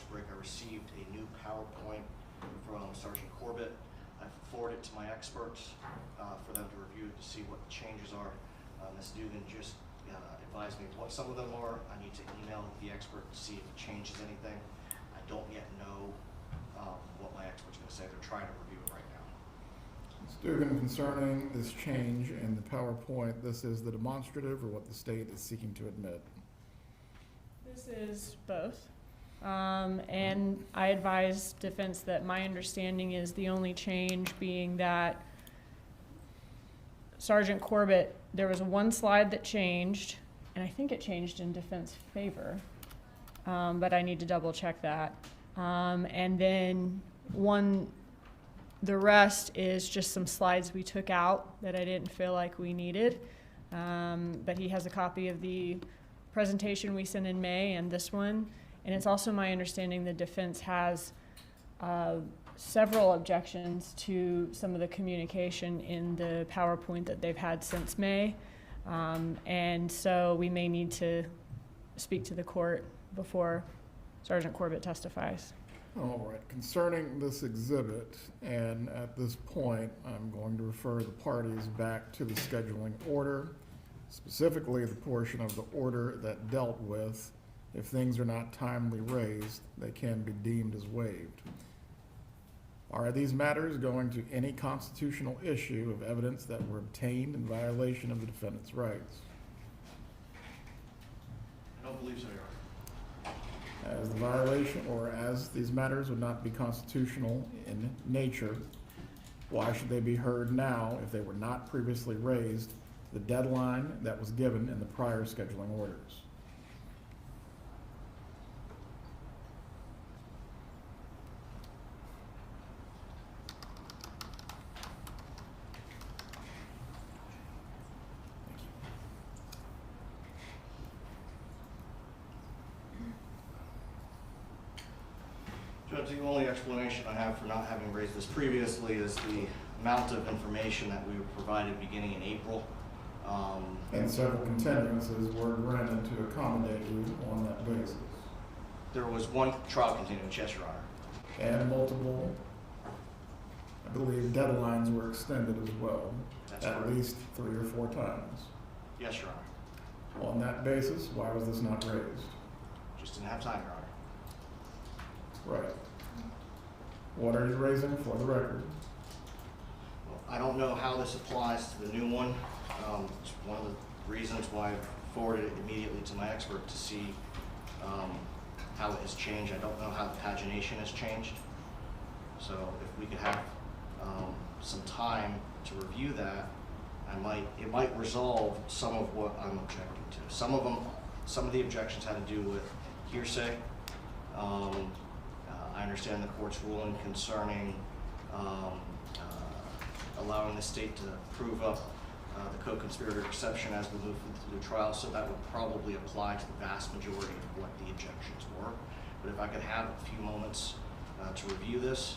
lunch break, I received a new PowerPoint from Sergeant Corbett. I forwarded it to my experts for them to review to see what the changes are. Ms. Dugan just advised me what some of them are. I need to email the expert to see if it changes anything. I don't yet know what my expert's going to say. They're trying to review it right now. Ms. Dugan, concerning this change in the PowerPoint, this is the demonstrative or what the state is seeking to admit? This is both. And I advise defense that my understanding is the only change being that Sergeant Corbett, there was one slide that changed, and I think it changed in defense favor, but I need to double check that. And then the rest is just some slides we took out that I didn't feel like we needed. But he has a copy of the presentation we sent in May and this one. And it's also my understanding the defense has several objections to some of the communication in the PowerPoint that they've had since May. And so we may need to speak to the court before Sergeant Corbett testifies. All right, concerning this exhibit, and at this point, I'm going to refer the parties back to the scheduling order, specifically the portion of the order that dealt with if things are not timely raised, they can be deemed as waived. Are these matters going to any constitutional issue of evidence that were obtained in violation of the defendant's rights? I don't believe so, Your Honor. As the violation, or as these matters would not be constitutional in nature, why should they be heard now if they were not previously raised, the deadline that was given in the prior scheduling orders? Judge, the only explanation I have for not having raised this previously is the amount of information that we were provided beginning in April. And several continuances were granted to accommodate you on that basis. There was one trial continuance, yes, Your Honor. And multiple, I believe, deadlines were extended as well. That's at correct. least 3 or 4 times. Yes, Your Honor. On that basis, why was this not raised? Just didn't have time, Your Honor. Right. What are you raising for the record? Well, I don't know how this applies to the new one. It's one of the reasons why I forwarded it immediately to my expert to see how it has changed. I don't know how the pagination has changed. So if we could have some time to review that, it might resolve some of what I'm objecting to. Some of the objections had to do with hearsay. I understand the court's ruling concerning allowing the state to prove up the co-conspirator exception as we move through the trial, so that would probably apply to the vast majority of what the objections were. But if I could have a few moments to review this,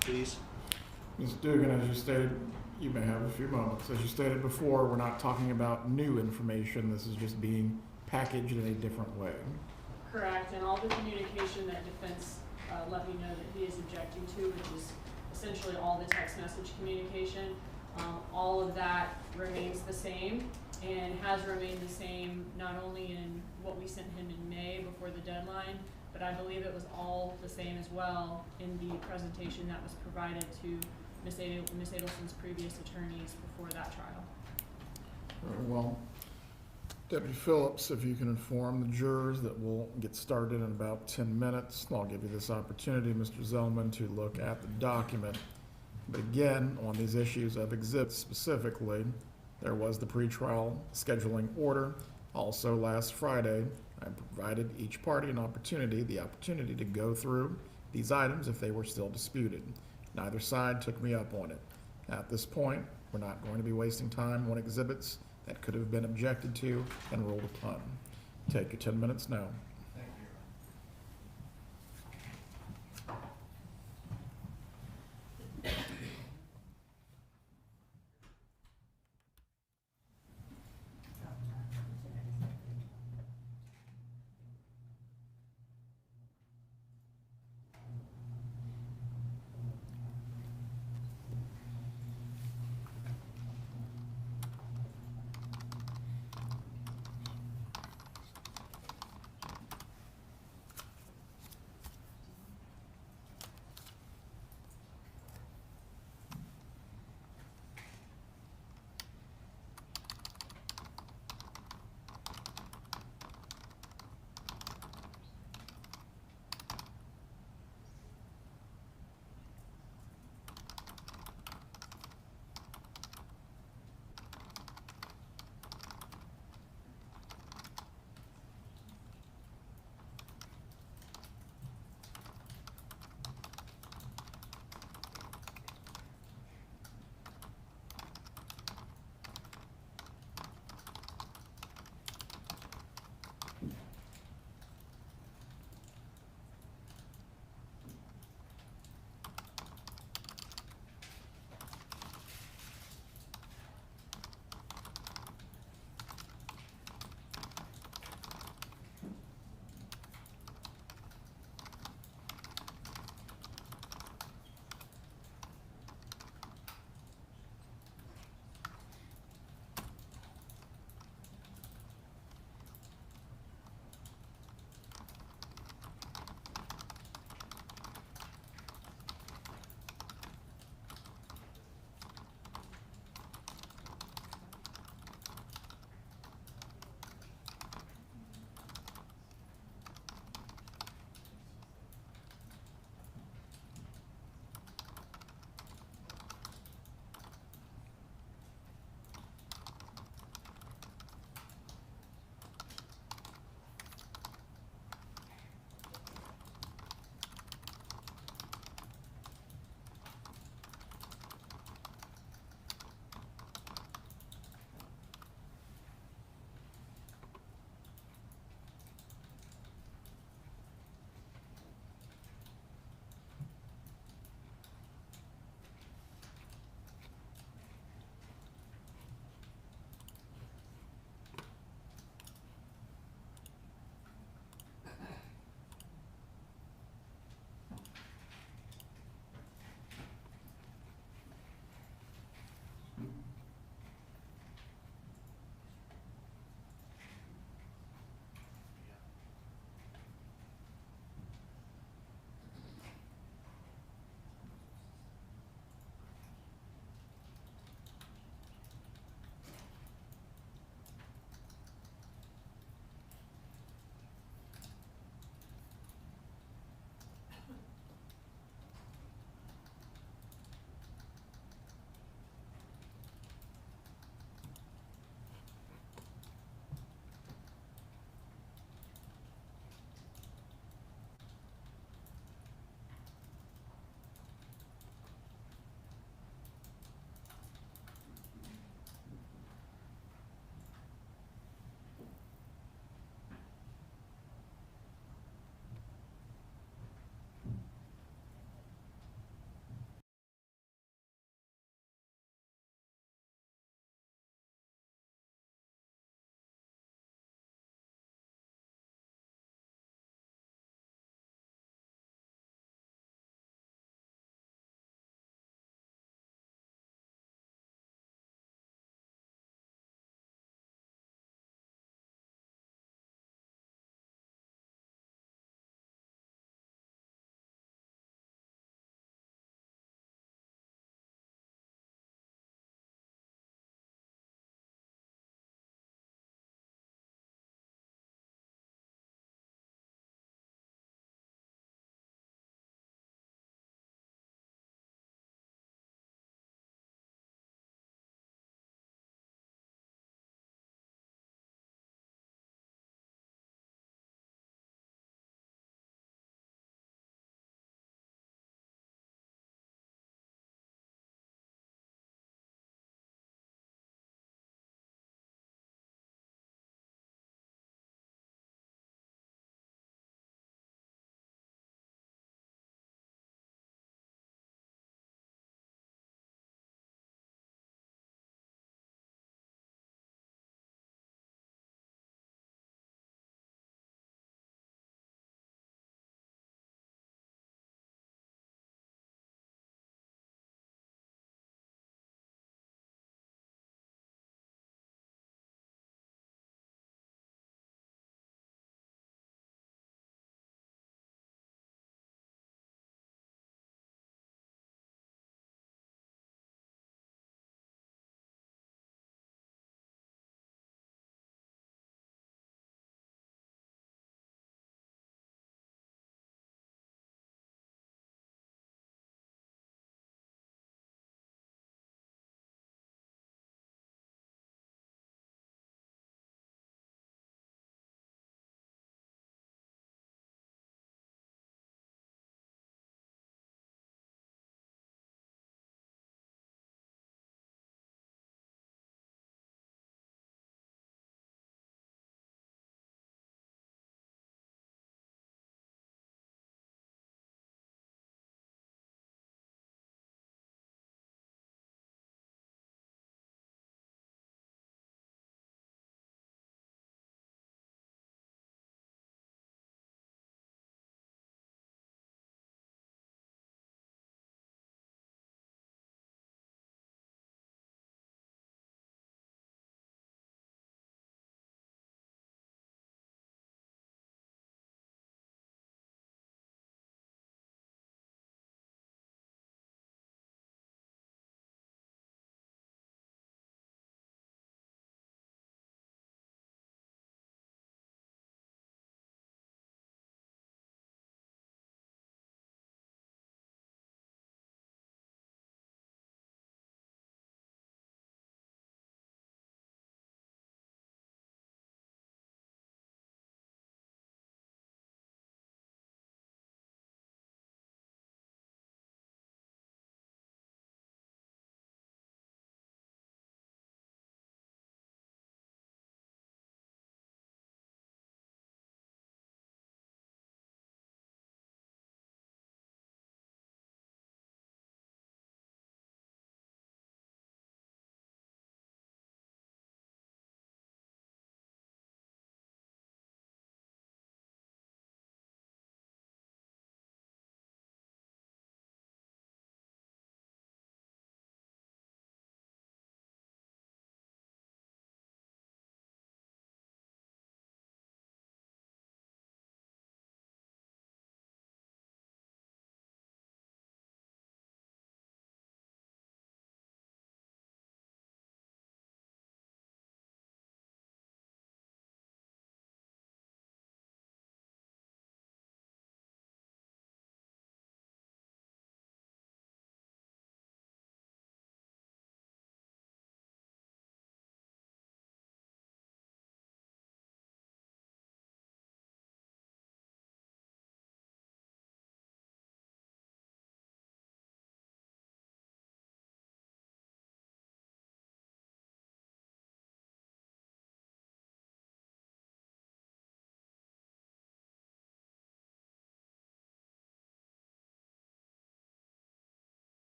please. Ms. Dugan, as you stated, you may have a few moments. As you stated before, we're not talking about new information. This is just being packaged in a different way. Correct, and all the communication that defense let me know that he is objecting to, which is essentially all the text message communication, all of that remains the same and has remained the same not only in what we sent him in May before the deadline, but I believe it was all the same as well in the presentation that was provided to Ms. Adelson's previous attorneys before that trial. Very well. Deputy Phillips, if you can inform the jurors that we'll get started in about 10 minutes. I'll give you this opportunity, Mr. Zellman, to look at the document. But again, on these issues of exhibits specifically, there was the pretrial scheduling order. Also last Friday, I provided each party the opportunity to go through these items if they were still disputed. Neither side took me up on it. At this point, we're not going to be wasting time on exhibits that could have been objected to and ruled upon. Take your 10 minutes now. Thank you.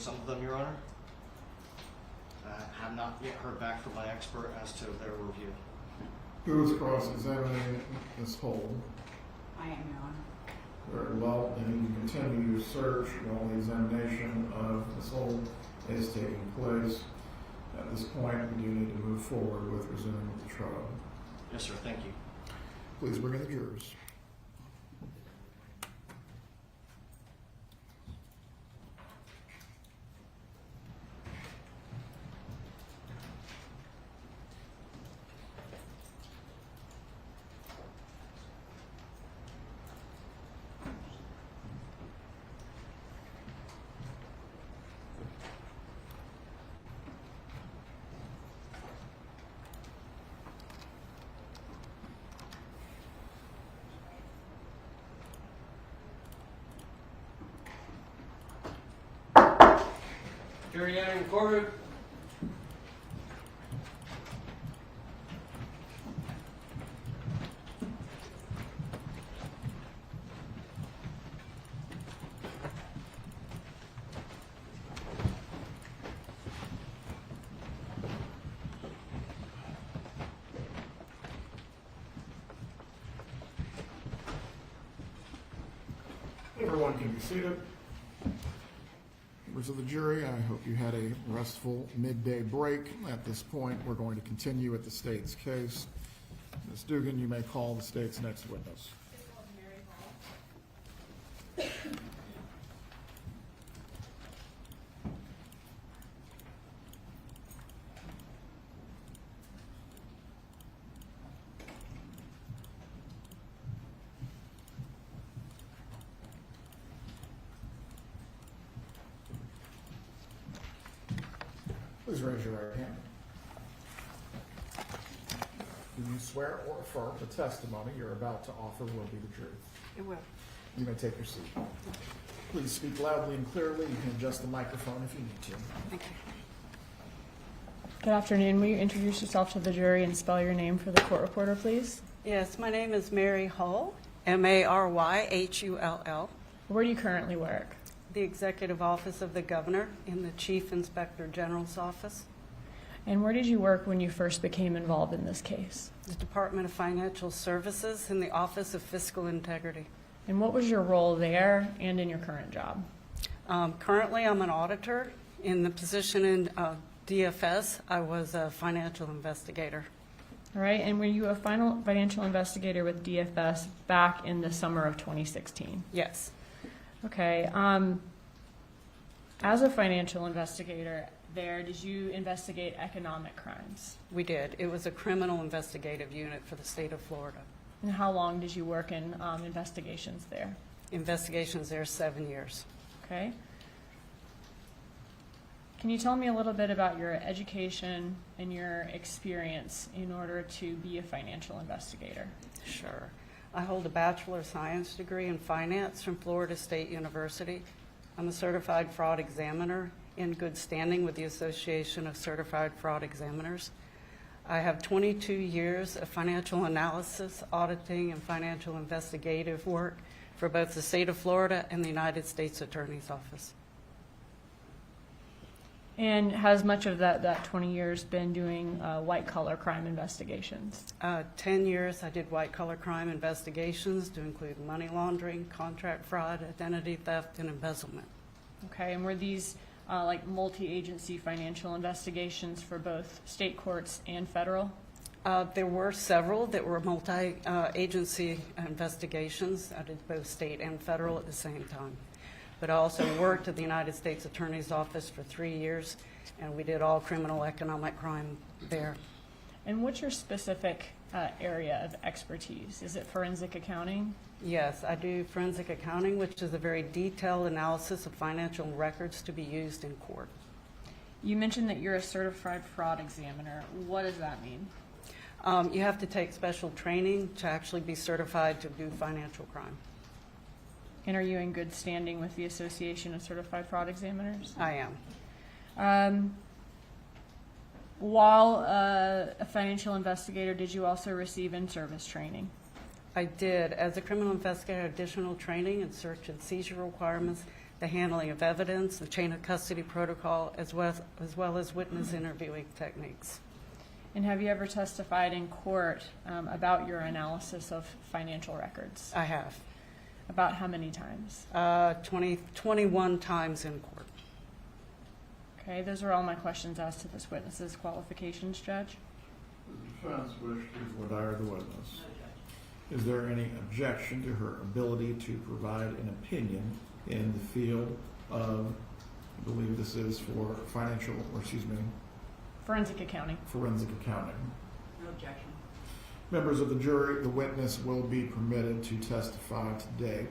some of them, Your Honor. Have not yet heard back from my expert as to their review. Who is cross-examining Ms. Hull? I am, Your Honor. Very well, and you continue your search while the examination of Ms. Hull is taking place. At this point, we do need to move forward with resuming the trial. Yes, sir. Thank you. Please bring in the jurors. Jury out in court. Everyone can be seated. Members of the jury, I hope you had a restful midday break. At this point, we're going to continue with the state's case. Ms. Dugan, you may call the state's next witness. Please raise your right hand. Do you swear or affirm the testimony you're about to offer will be the truth? It will. You may take your seat. Please speak loudly and clearly. You can adjust the microphone if you need to. Thank you. Good afternoon. Will you introduce yourself to the jury and spell your name for the court reporter, please? Yes, my name is Mary Hull, Maryhull. Where do you currently work? The Executive Office of the Governor in the Chief Inspector General's office. And where did you work when you first became involved in this case? The Department of Financial Services in the Office of Fiscal Integrity. And what was your role there and in your current job? Currently, I'm an auditor. In the position in DFS, I was a financial investigator. All right, and were you a financial investigator with DFS back in the summer of 2016? Yes. Okay. As a financial investigator there, did you investigate economic crimes? We did. It was a criminal investigative unit for the state of Florida. And how long did you work in investigations there? Investigations there 7 years. Okay. Can you tell me a little bit about your education and your experience in order to be a financial investigator? Sure. I hold a Bachelor of Science degree in finance from Florida State University. I'm a certified fraud examiner in good standing with the Association of Certified Fraud Examiners. I have 22 years of financial analysis, auditing, and financial investigative work for both the state of Florida and the United States Attorney's Office. And has much of that 20 years been doing white-collar crime investigations? 10 years I did white-collar crime investigations to include money laundering, contract fraud, identity theft, and embezzlement. Okay, and were these like multi-agency financial investigations for both state courts and federal? There were several that were multi-agency investigations. I did both state and federal at the same time. But I also worked at the United States Attorney's Office for 3 years, and we did all criminal economic crime there. And what's your specific area of expertise? Is it forensic accounting? Yes, I do forensic accounting, which is a very detailed analysis of financial records to be used in court. You mentioned that you're a certified fraud examiner. What does that mean? You have to take special training to actually be certified to do financial crime. And are you in good standing with the Association of Certified Fraud Examiners? I am. While a financial investigator, did you also receive in-service training? I did. As a criminal investigator, additional training and search and seizure requirements the handling of evidence, the chain of custody protocol, as well as witness interviewing techniques. And have you ever testified in court about your analysis of financial records? I have. About how many times? 21 times in court. Okay, those are all my questions as to this witness's qualifications, Judge. The defense wishes to retire the witness. Is there any objection to her ability to provide an opinion in the field of, I believe this is for Forensic accounting. forensic accounting? No objection. Members of the jury, the witness will be permitted to testify today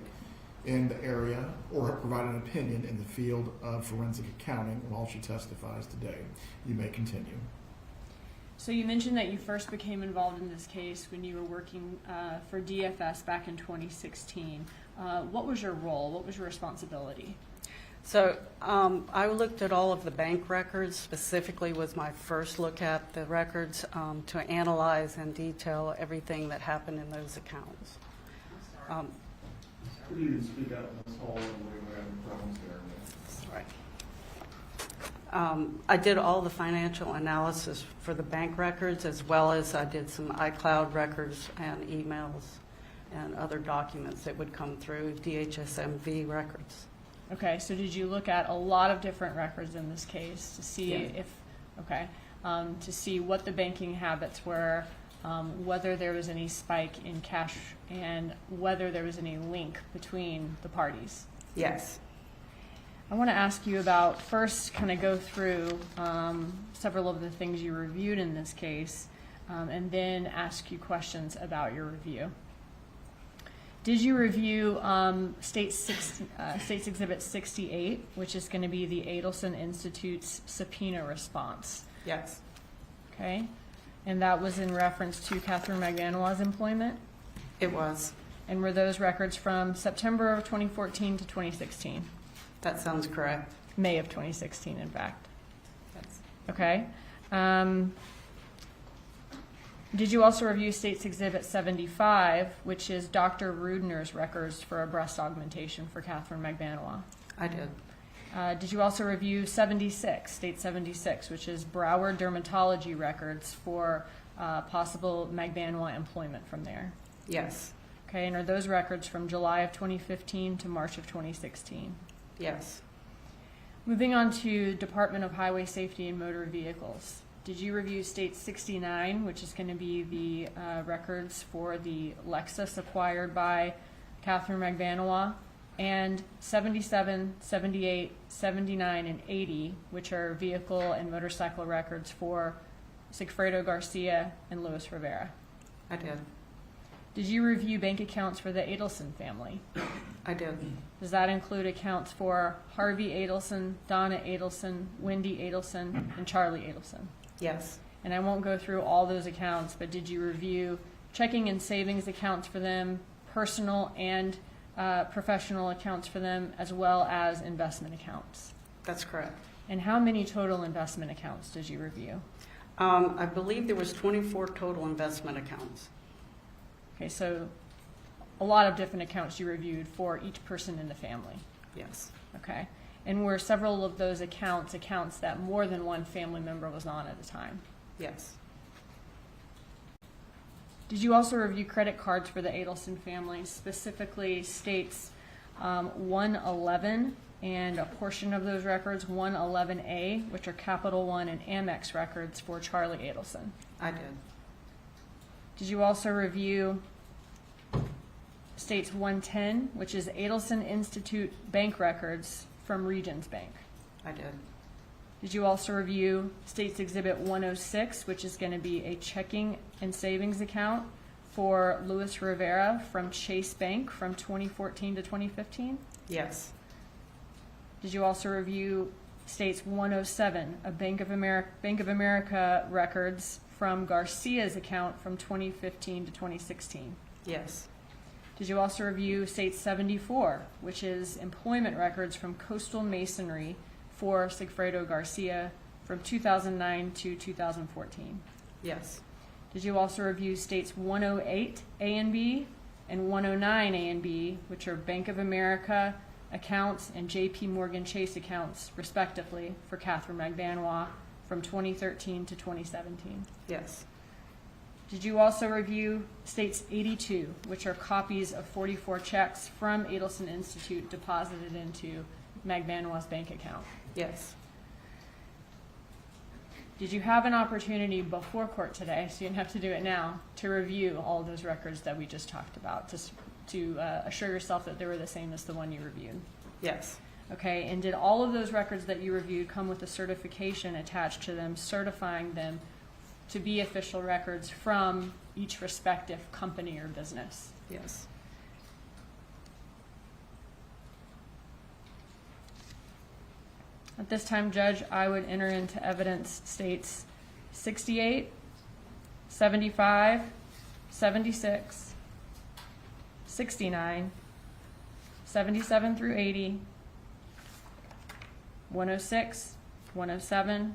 in the area or provide an opinion in the field of forensic accounting while she testifies today. You may continue. So you mentioned that you first became involved in this case when you were working for DFS back in 2016. What was your role? What was your responsibility? So I looked at all of the bank records, specifically was my first look at the records to analyze and detail everything that happened in those accounts. Could you speak out in this hall and we're having problems there? Right. I did all the financial analysis for the bank records, as well as I did some iCloud records and emails and other documents that would come through DHSMV records. Okay, so did you look at a lot of different records in this case to see Yes. to see what the banking habits were, whether there was any spike in cash, and whether there was any link between the parties? Yes. I want to ask you about, first kind of go through several of the things you reviewed in this case, and then ask you questions about your review. Did you review States Exhibit 68, which is going to be the Adelson Institute's subpoena response? Yes. Okay, and that was in reference to Katherine Magbanua's employment? It was. And were those records from September of 2014 to 2016? That sounds correct. May of 2016, in fact. Yes. Okay. Did you also review States Exhibit 75, which is Dr. Rudner's records for a breast augmentation for Katherine Magbanua? I did. Did you also review 76, State 76, which is Broward dermatology records for possible Magbanua employment from there? Yes. Okay, and are those records from July of 2015 to March of 2016? Yes. Moving on to Department of Highway Safety and Motor Vehicles. Did you review State 69, which is going to be the records for the Lexus acquired by Katherine Magbanua, and 77, 78, 79, and 80, which are vehicle and motorcycle records for Sigfredo Garcia and Luis Rivera? I did. Did you review bank accounts for the Adelson family? I did. Does that include accounts for Harvey Adelson, Donna Adelson, Wendy Adelson, and Charlie Adelson? Yes. And I won't go through all those accounts, but did you review checking and savings accounts for them, personal and professional accounts for them, as well as investment accounts? That's correct. And how many total investment accounts did you review? I believe there was 24 total investment accounts. Okay, so a lot of different accounts you reviewed for each person in the family. Yes. Okay. And were several of those accounts that more than one family member was on at the time? Yes. Did you also review credit cards for the Adelson family, specifically States 111 and a portion of those records, 111A, which are Capital One and Amex records for Charlie Adelson? I did. Did you also review States 110, which is Adelson Institute bank records from Regions Bank? I did. Did you also review States Exhibit 106, which is going to be a checking and savings account for Luis Rivera from Chase Bank from 2014 to 2015? Yes. Did you also review States 107, a Bank of America records from Garcia's account from 2015 to 2016? Yes. Did you also review State 74, which is employment records from Coastal Masonry for Sigfredo Garcia from 2009 to 2014? Yes. Did you also review States 108 A and B and 109 A and B, which are Bank of America accounts and JP Morgan Chase accounts, respectively, for Katherine Magbanua from 2013 to 2017. Yes. Did you also review States 82, which are copies of 44 checks from Adelson Institute deposited into Magbanua's bank account? Yes. Did you have an opportunity before court today, so you didn't have to do it now, to review all of those records that we just talked about, to assure yourself that they were the same as the one you reviewed? Yes. Okay, and did all of those records that you reviewed come with a certification attached to them, certifying them to be official records from each respective company or business? Yes. At this time, Judge, I would enter into evidence States 68, 75, 76, 69, 77 through 80, 106, 107,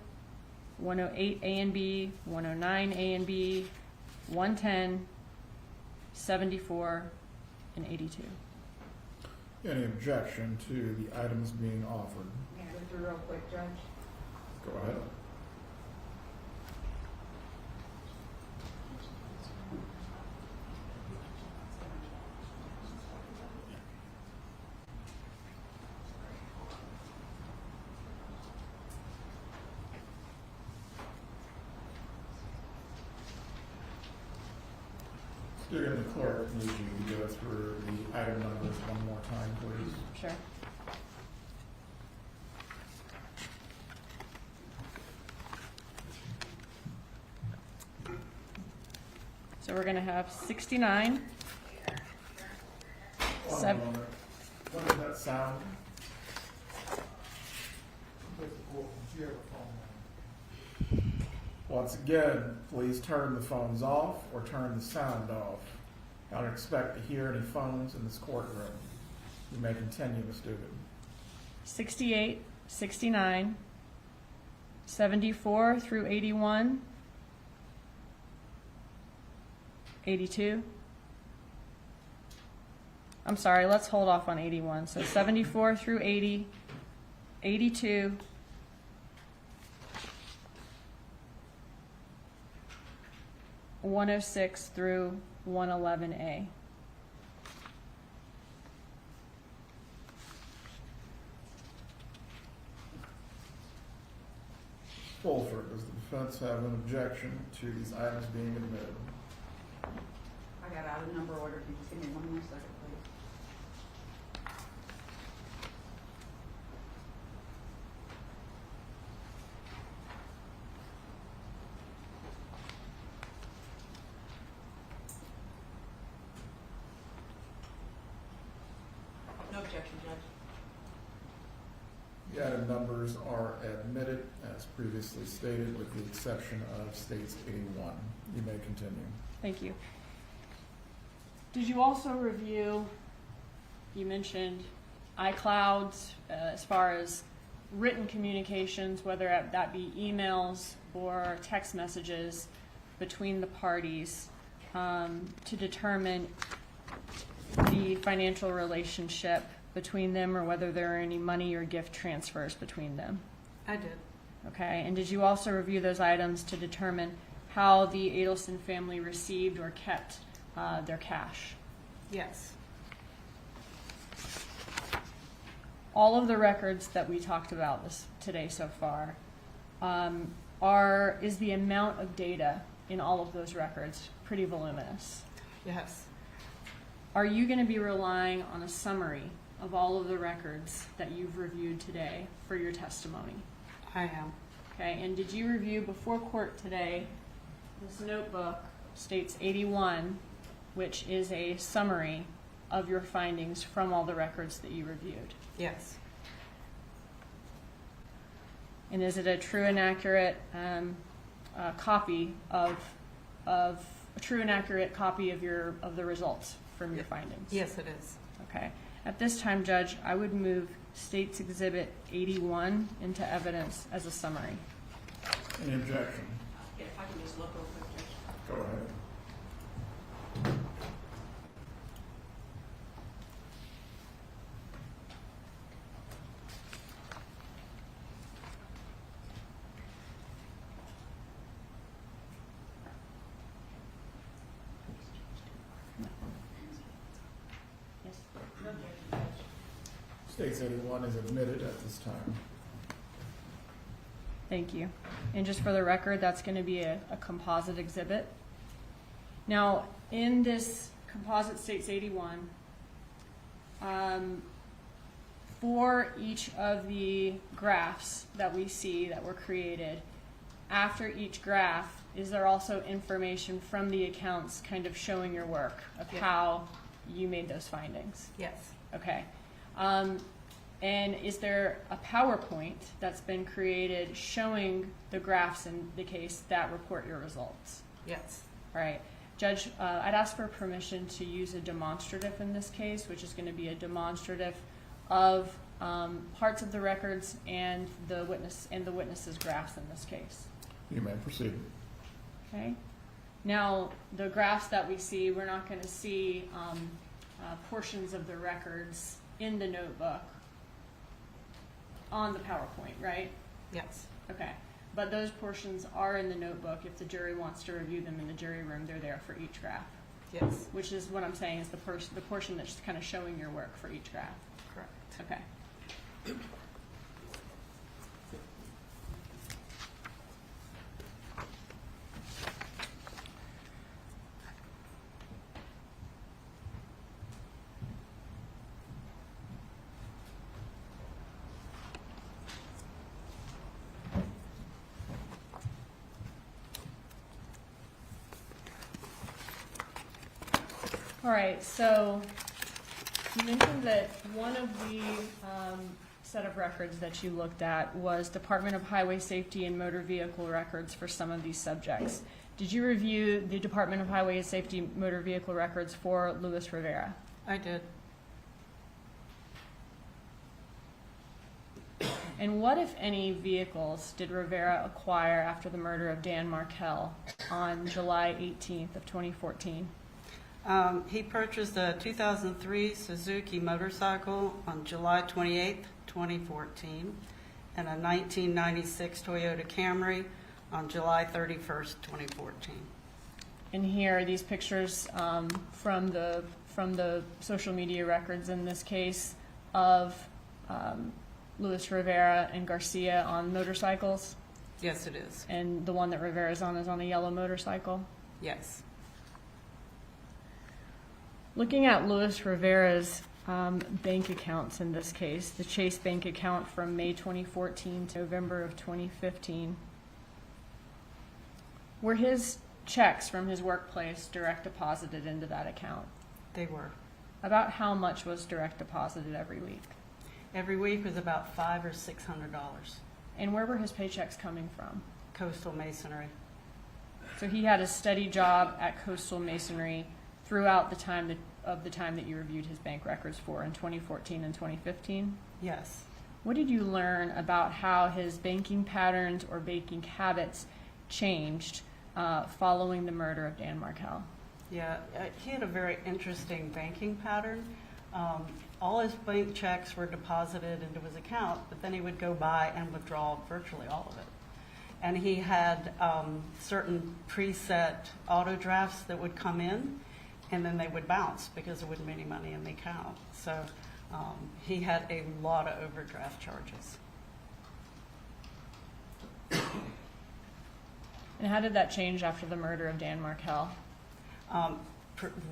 108 A and B, 109 A and B, 110, 74, and 82. Any objection to the items being offered? May I go through real quick, Judge? Go ahead. Student the clerk needs you to go through the item numbers one more time, please. Sure. So we're going to have 69. One Seven. moment. What does that sound? Once again, please turn the phones off or turn the sound off. I don't expect to hear any phones in this courtroom. You may continue, Ms. Dugan. 68, 69, 74 through 81, 82. I'm sorry, let's hold off on 81. So 74 through 80, 82, 106 through 111A. Fulford, does the defense have an objection to these items being admitted? I got out of number order. If you just give me one more second, please. No objection, Judge. The item numbers are admitted as previously stated with the exception of States 81. You may continue. Thank you. Did you also review, you mentioned iClouds as far as written communications, whether that be emails or text messages between the parties, to determine the financial relationship between them or whether there are any money or gift transfers between them? I did. Okay, and did you also review those items to determine how the Adelson family received or kept their cash? Yes. All of the records that we talked about today so far, is the amount of data in all of those records pretty voluminous? Yes. Are you going to be relying on a summary of all of the records that you've reviewed today for your testimony? I am. Okay, and did you review before court today this notebook, States 81, which is a summary of your findings from all the records that you reviewed? Yes. And is it a true and accurate copy of a true and accurate copy of the results from your findings? Yes, it is. Okay. At this time, Judge, I would move States Exhibit 81 into evidence as a summary. Any objection? Yeah, if I can just look real quick, Judge. Go ahead. States 81 is admitted at this time. Thank you. And just for the record, that's going to be a composite exhibit. Now, in this composite States 81, for each of the graphs that we see that were created, after each graph, is there also information from the accounts kind of showing your work of how you made those findings? Yes. Okay. And is there a PowerPoint that's been created showing the graphs in the case that report your results? Yes. All right. Judge, I'd ask for permission to use a demonstrative in this case, which is going to be a demonstrative of parts of the records and the witness's graphs in this case. You may proceed. Okay. Now, the graphs that we see, we're not going to see portions of the records in the notebook on the PowerPoint, right? Yes. Okay. But those portions are in the notebook. If the jury wants to review them in the jury room, they're there for each graph. Yes. Which is what I'm saying is the portion that's kind of showing your work for each graph. Correct. Okay. All right, so you mentioned that one of the set of records that you looked at was Department of Highway Safety and Motor Vehicle records for some of these subjects. Did you review the Department of Highway Safety Motor Vehicle records for Luis Rivera? I did. And what, if any, vehicles did Rivera acquire after the murder of Dan Markel on July 18th of 2014? He purchased a 2003 Suzuki motorcycle on July 28th, 2014, and a 1996 Toyota Camry on July 31st, 2014. And here are these pictures from the social media records in this case of Luis Rivera and Garcia on motorcycles. Yes, it is. And the one that Rivera's on is on a yellow motorcycle. Yes. Looking at Luis Rivera's bank accounts in this case, the Chase bank account from May 2014 to November of 2015, were his checks from his workplace direct deposited into that account? They were. About how much was direct deposited every week? Every week was about $500 or $600. And where were his paychecks coming from? Coastal Masonry. So he had a steady job at Coastal Masonry throughout the time that you reviewed his bank records for in 2014 and 2015? Yes. What did you learn about how his banking patterns or banking habits changed following the murder of Dan Markel? Yeah, he had a very interesting banking pattern. All his bank checks were deposited into his account, but then he would go by and withdraw virtually all of it. And he had certain preset auto drafts that would come in, and then they would bounce because there wouldn't be any money in the account. So he had a lot of overdraft charges. And how did that change after the murder of Dan Markel?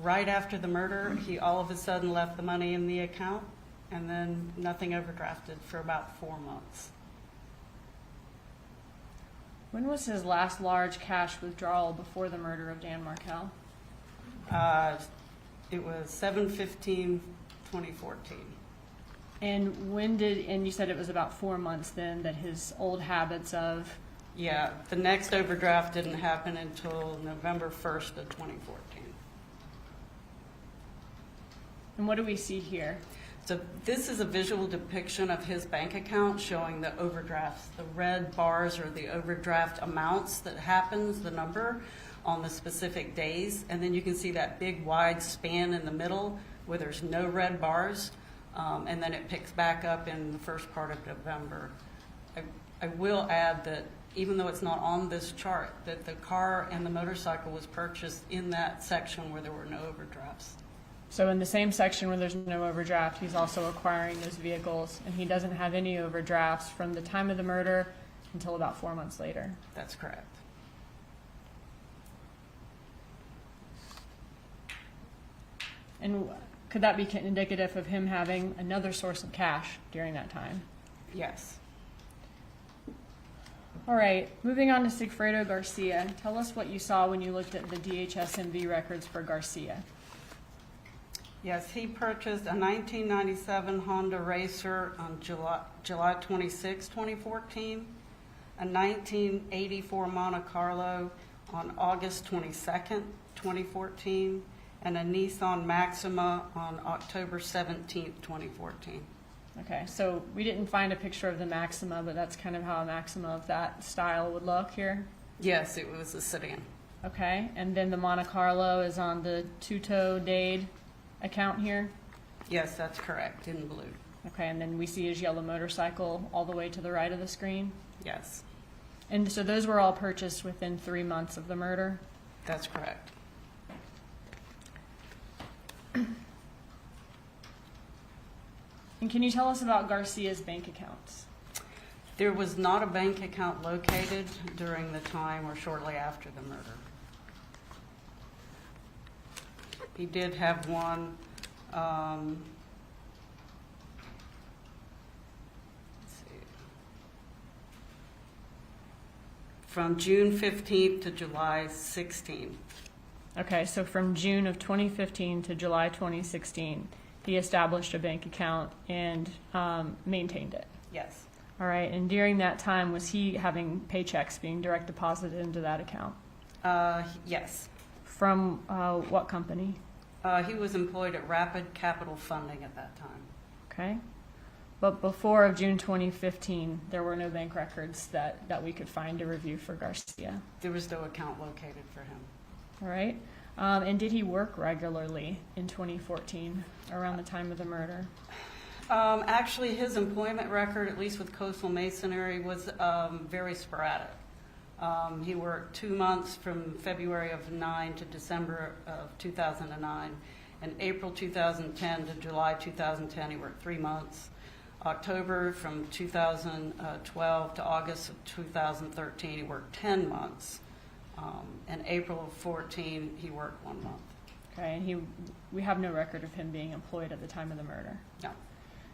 Right after the murder, he all of a sudden left the money in the account, and then nothing overdrafted for about 4 months. When was his last large cash withdrawal before the murder of Dan Markel? It was 7/15/2014. And you said it was about 4 months then that his old habits of... Yeah, the next overdraft didn't happen until November 1st of 2014. And what do we see here? So this is a visual depiction of his bank account showing the overdrafts. The red bars are the overdraft amounts that happens, the number, on the specific days. And then you can see that big wide span in the middle where there's no red bars. And then it picks back up in the first part of November. I will add that even though it's not on this chart, that the car and the motorcycle was purchased in that section where there were no overdrafts. So in the same section where there's no overdraft, he's also acquiring those vehicles, and he doesn't have any overdrafts from the time of the murder until about 4 months later. That's correct. And could that be indicative of him having another source of cash during that time? Yes. All right, moving on to Sigfredo Garcia. Tell us what you saw when you looked at the DHS-MV records for Garcia. Yes, he purchased a 1997 Honda Racer on July 26, 2014, a 1984 Monte Carlo on August 22nd, 2014, and a Nissan Maxima on October 17th, 2014. Okay, so we didn't find a picture of the Maxima, but that's kind of how a Maxima of that style would look here. Yes, it was a sedan. Okay, and then the Monte Carlo is on the two-toe-dade account here. Yes, that's correct, in blue. Okay, and then we see his yellow motorcycle all the way to the right of the screen. Yes, And so those were all purchased within 3 months of the murder. that's correct. And can you tell us about Garcia's bank accounts? There was not a bank account located during the time or shortly after the murder. He did have one, let's see, from June 15th to July 16th. Okay, so from June of 2015 to July 2016, he established a bank account and maintained it. Yes, All right, and during that time, was he having paychecks being direct deposited into that account? yes. From what company? He was employed at Rapid Capital Funding at that time. Okay. But before of June 2015, there were no bank records that we could find to review for Garcia. There was no account located for him. All right. And did he work regularly in 2014, around the time of the murder? Actually, his employment record, at least with Coastal Masonry, was very sporadic. He worked 2 months from February of 9 to December of 2009. In April 2010 to July 2010, he worked 3 months. October from 2012 to August of 2013, he worked 10 months. In April of 14, he worked 1 month. Okay, and we have no record of him being employed at the time of the murder. No.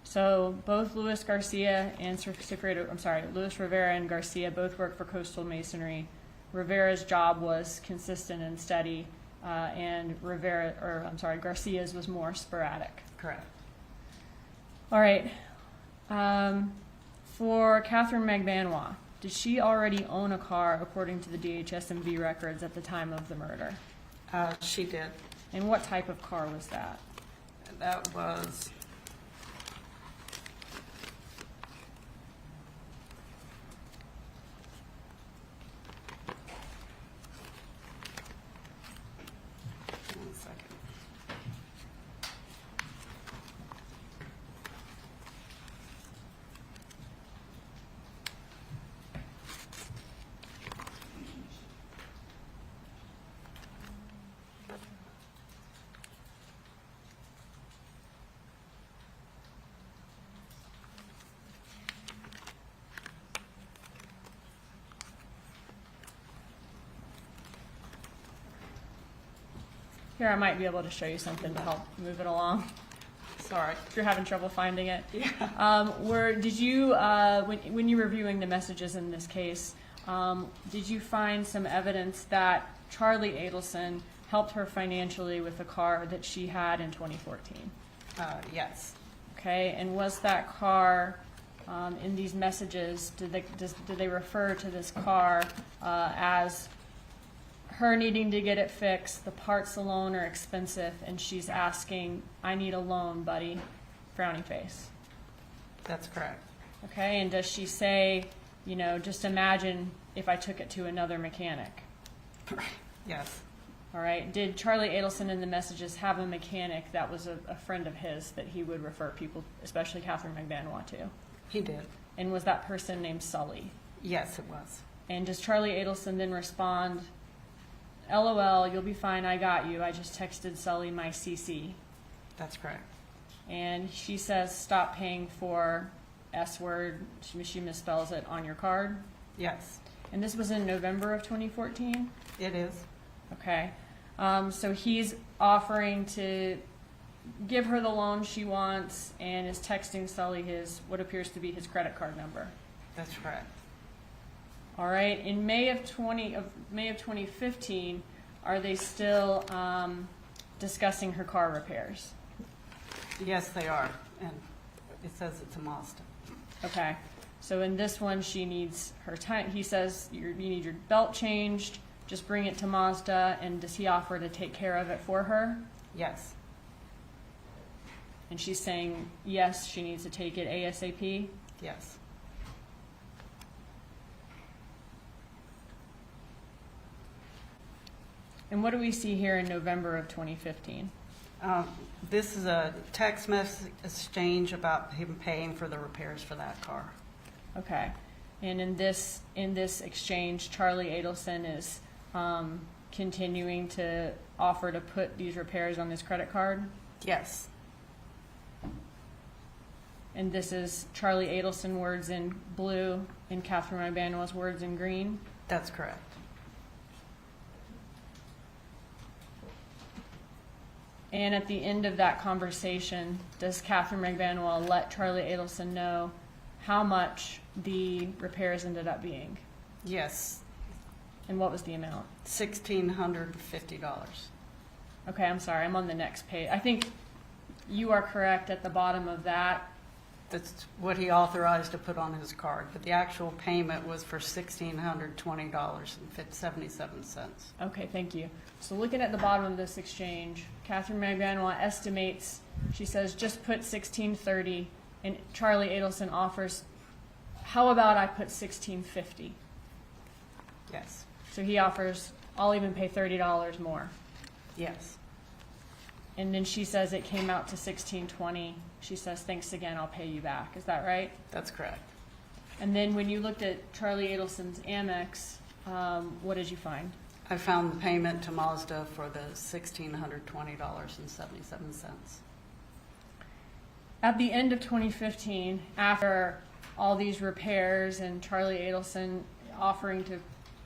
So both Luis Garcia and Luis Rivera and Garcia both worked for Coastal Masonry. Rivera's job was consistent and steady, and Garcia's was more sporadic. Correct. All right. For Katherine Magbanua, did she already own a car according to the DHS-MV records at the time of the murder? She did. And what type of car was that? That was... One second. Here, I might be able to show you something to help move it along. Sorry. If you're having trouble finding it. Yeah. Did you, when you were reviewing the messages in this case, did you find some evidence that Charlie Adelson helped her financially with a car that she had in 2014? Yes. Okay, and was that car, in these messages, did they refer to this car as her needing to get it fixed, the parts alone are expensive, and she's asking, I need a loan, buddy, frowny face? That's correct. Okay, and does she say, you know, just imagine if I took it to another mechanic? Yes. All right, did Charlie Adelson in the messages have a mechanic that was a friend of his that he would refer people, especially Katherine Magbanua, to? He did. And was that person named Sully? Yes, it was. And does Charlie Adelson then respond, LOL, you'll be fine, I got you, I just texted Sully my CC? That's correct. And she says stop paying for S word, she misspells it on your card. Yes, And this was in November of 2014? it is. Okay. So he's offering to give her the loan she wants and is texting Sully what appears to be his credit card number. That's correct. All right. In May of 2015, are they still discussing her car repairs? Yes, they are, and it says it's a Mazda. Okay. So in this one, she needs her time. He says you need your belt changed. Just bring it to Mazda. And does he offer to take care of it for her? Yes, And she's saying yes, she needs to take it ASAP. yes. And what do we see here in November of 2015? This is a text message exchange about him paying for the repairs for that car. Okay. And in this exchange, Charlie Adelson is continuing to offer to put these repairs on his credit card. Yes, And this is Charlie Adelson words in blue and Katherine Magbanua's words in green. that's correct. And at the end of that conversation, does Katherine Magbanua let Charlie Adelson know how much the repairs ended up being? Yes, And what was the amount? $1,650. Okay, I'm sorry, I'm on the next page. I think you are correct at the bottom of that. That's what he authorized to put on his card, but the actual payment was for $1,620.77. Okay, thank you. So looking at the bottom of this exchange, Katherine Magbanua estimates, she says, just put $1,630, and Charlie Adelson offers, how about I put $1,650? Yes, So he offers, I'll even pay $30 more. yes, And then she says it came out to $1,620. She says, thanks again, I'll pay you back. Is that right? that's correct. And then when you looked at Charlie Adelson's Amex, what did you find? I found the payment to Mazda for the $1,620.77. At the end of 2015, after all these repairs and Charlie Adelson offering to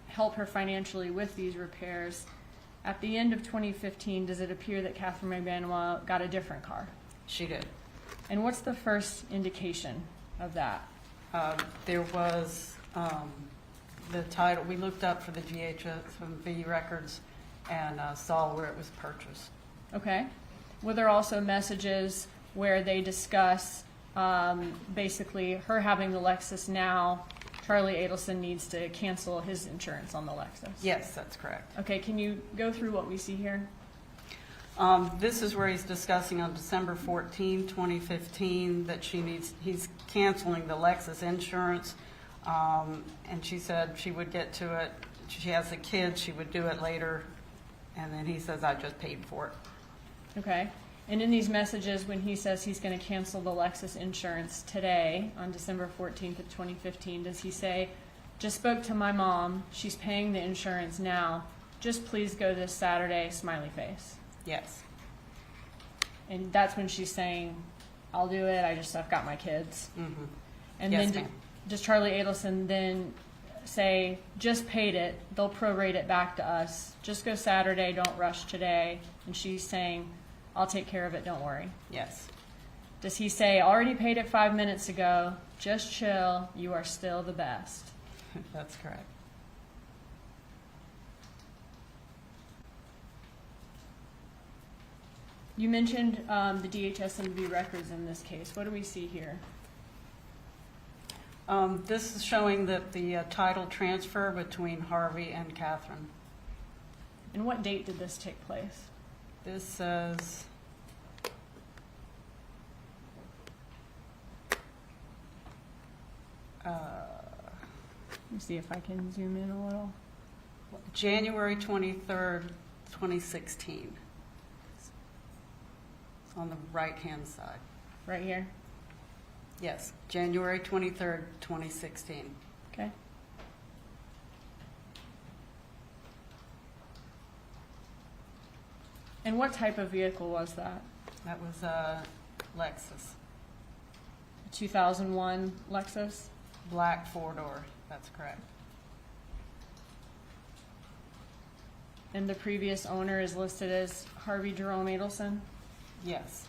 help her financially with these repairs, at the end of 2015, does it appear that Katherine Magbanua got a different car? She did. And what's the first indication of that? There was the title, we looked up for the GHSMV records and saw where it was purchased. Okay. Were there also messages where they discuss basically her having the Lexus now, Charlie Adelson needs to cancel his insurance on the Lexus? Yes, that's correct. Okay, can you go through what we see here? This is where he's discussing on December 14, 2015, that he's canceling the Lexus insurance. And she said she would get to it. She has the kids, she would do it later. And then he says, I just paid for it. Okay. And in these messages, when he says he's going to cancel the Lexus insurance today, on December 14th of 2015, does he say, just spoke to my mom, she's paying the insurance now, just please go this Saturday, smiley face? Yes, And that's when she's saying, I'll do it, I've got my kids. mm-hmm. And Yes, then ma'am. does Charlie Adelson then say, just paid it, they'll prorate it back to us, just go Saturday, don't rush today? And she's saying, I'll take care of it, don't worry. Yes, Does he say, already paid it 5 minutes ago, just chill, you are still the best? that's correct. You mentioned the DHSMV records in this case. What do we see here? This is showing that the title transfer between Harvey and Catherine. And what date did this take place? This says, Let me see if I can zoom in a little. January 23rd, 2016. It's on the right-hand side. Right here? Yes, January 23rd, 2016. Okay. And what type of vehicle was that? That was Lexus, 2001 Lexus? black 4-door, that's correct. And the previous owner is listed as Harvey Jerome Adelson? Yes.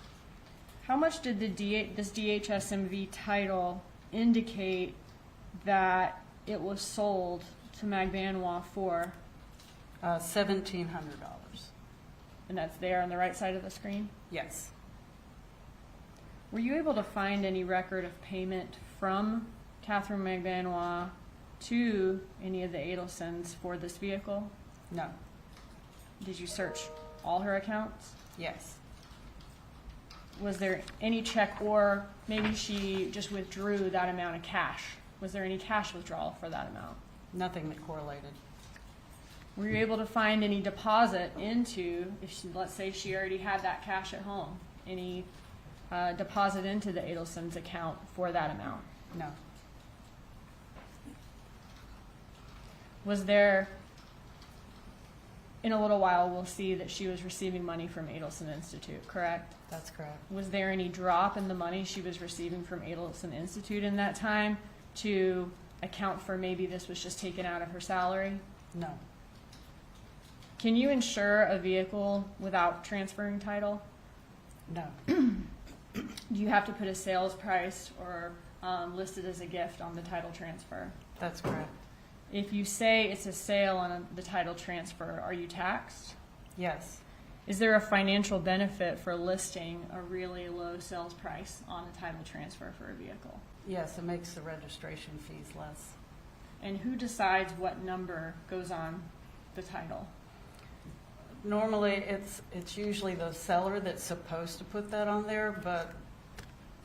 How much did this DHSMV title indicate that it was sold to Magbanua for? $1,700. And that's there on the right side of the screen? Yes. Were you able to find any record of payment from Katherine Magbanua to any of the Adelsons for this vehicle? No. Did you search all her accounts? Yes. Was there any check, or maybe she just withdrew that amount of cash? Was there any cash withdrawal for that amount? Nothing that correlated. Were you able to find any deposit into, if she, let's say she already had that cash at home, any deposit into the Adelson's account for that amount? No. Was there, in a little while, we'll see that she was receiving money from Adelson Institute, correct? That's correct. Was there any drop in the money she was receiving from Adelson Institute in that time to account for maybe this was just taken out of her salary? No. Can you insure a vehicle without transferring title? No. Do you have to put a sales price or list it as a gift on the title transfer? That's correct. If you say it's a sale on the title transfer, are you taxed? Yes. Is there a financial benefit for listing a really low sales price on a title transfer for a vehicle? Yes, it makes the registration fees less. And who decides what number goes on the title? Normally, it's usually the seller that's supposed to put that on there, but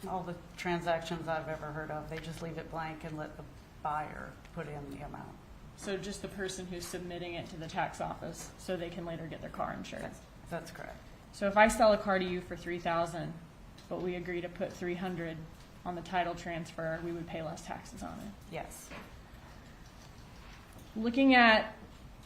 all the transactions I've ever heard of, they just leave it blank and let the buyer put in the amount. So just the person who's submitting it to the tax office so they can later get their car insured? That's correct. So if I sell a car to you for $3,000, but we agree to put $300 on the title transfer, we would pay less taxes on it? Yes. Looking at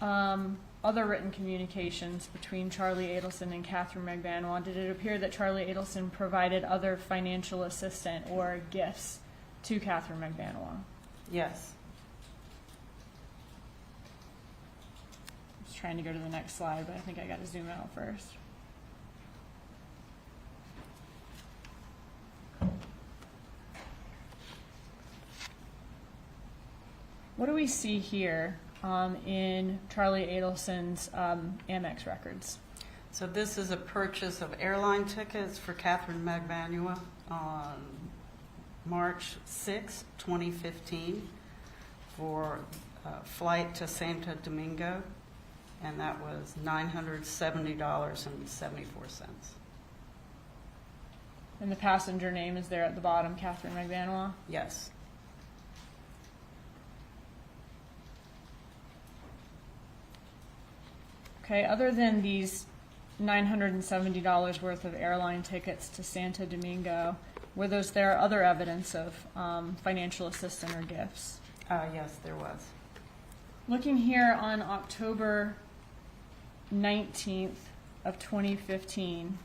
other written communications between Charlie Adelson and Katherine Magbanua, did it appear that Charlie Adelson provided other financial assistance or gifts to Katherine Magbanua? Yes. I was trying to go to the next slide, but I think I got to zoom out first. What do we see here in Charlie Adelson's Amex records? So this is a purchase of airline tickets for Katherine Magbanua on March 6, 2015 for a flight to Santo Domingo, and that was $970.74. And the passenger name is there at the bottom, Katherine Magbanua? Yes. Okay, other than these $970 worth of airline tickets to Santo Domingo, were there other evidence of financial assistance or gifts? Yes, there was. Looking here on October 19th of 2015,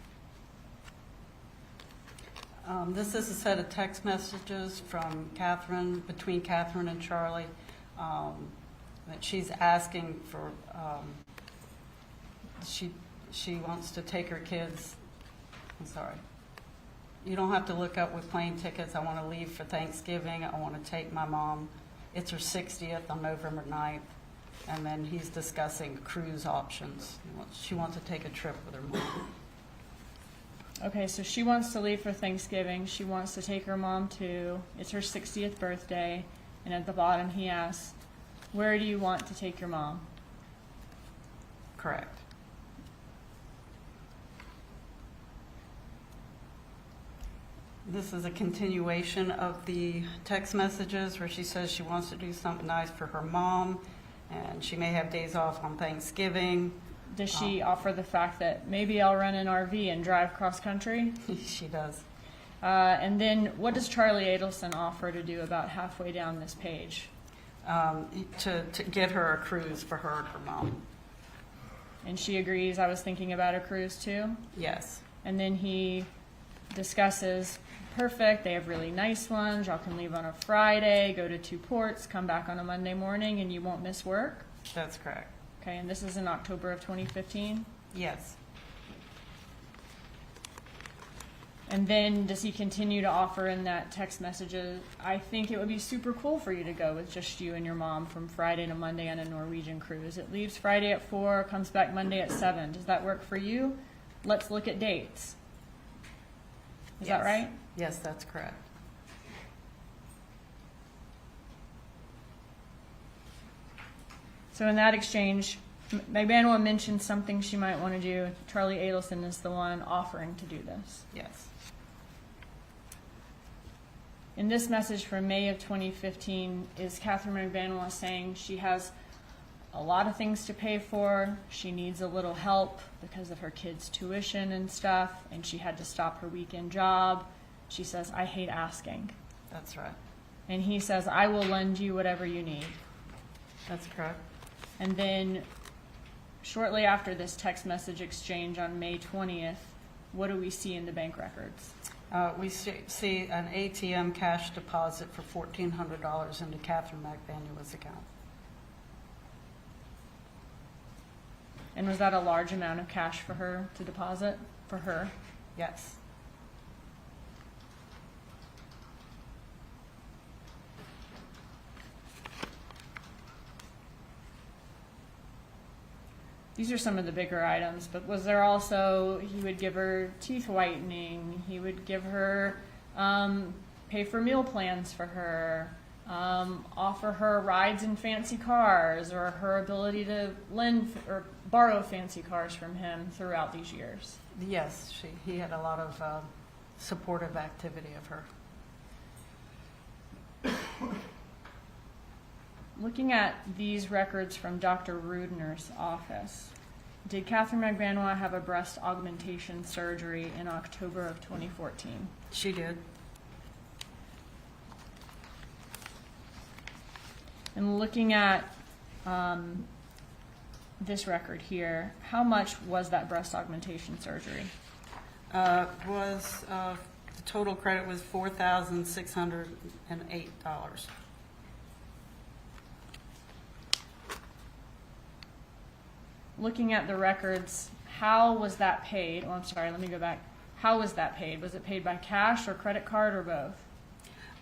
This is a set of text messages from Katherine, between Katherine and Charlie, that she's asking for, she wants to take her kids, I'm sorry. You don't have to look up with plane tickets. I want to leave for Thanksgiving. I want to take my mom. It's her 60th on November 9th. And then he's discussing cruise options. She wants to take a trip with her mom. okay, so she wants to leave for Thanksgiving. She wants to take her mom to, it's her 60th birthday. And at the bottom he asks, where do you want to take your mom? Correct. This is a continuation of the text messages where she says she wants to do something nice for her mom, and she may have days off on Thanksgiving. Does she offer the fact that maybe I'll rent an RV and drive cross country? She does. And then what does Charlie Adelson offer to do about halfway down this page? To get her a cruise for her and her mom. And she agrees. I was thinking about a cruise too. Yes. And then he discusses, perfect, they have really nice ones, y'all can leave on a Friday, go to 2 ports, come back on a Monday morning, and you won't miss work? That's correct. Okay, and this is in October of 2015? Yes. And then does he continue to offer in that text messages, I think it would be super cool for you to go with just you and your mom from Friday to Monday on a Norwegian cruise. It leaves Friday at 4, comes back Monday at 7. Does that work for you? Let's look at dates. Is that Yes. right? Yes, that's correct. So in that exchange, Magbanua mentioned something she might want to do. Charlie Adelson is the one offering to do this. Yes. In this message from May of 2015, is Katherine Magbanua saying she has a lot of things to pay for, she needs a little help because of her kids' tuition and stuff, and she had to stop her weekend job. She says, I hate asking. That's right. And he says, I will lend you whatever you need. That's correct. And then shortly after this text message exchange on May 20th, what do we see in the bank records? We see an ATM cash deposit for $1,400 into Katherine Magbanua's account. And was that a large amount of cash for her to deposit for her? Yes. These are some of the bigger items, but was there also, he would give her teeth whitening, he would give her, pay for meal plans for her, offer her rides in fancy cars, or her ability to lend or borrow fancy cars from him throughout these years? Yes, he had a lot of supportive activity of her. Looking at these records from Dr. Rudner's office, did Katherine Magbanua have a breast augmentation surgery in October of 2014? She did. And looking at this record here, how much was that breast augmentation surgery? The total credit was $4,608. Looking at the records, how was that paid? Oh, I'm sorry, let me go back. How was that paid? Was it paid by cash or credit card or both?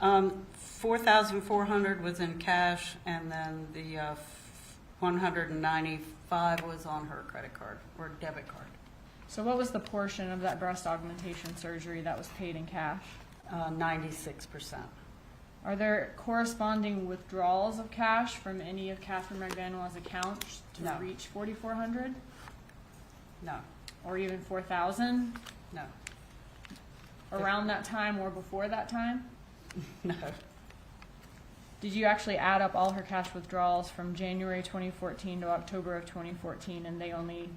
$4,400 was in cash, and then the $195 was on her credit card or debit card. So what was the portion of that breast augmentation surgery that was paid in cash? 96%. Are there corresponding withdrawals of cash from any of Katherine Magbanua's accounts to No. reach $4,400 No, or even $4,000 no, around that time or before that time? no. Did you actually add up all her cash withdrawals from January 2014 to October of 2014, and they only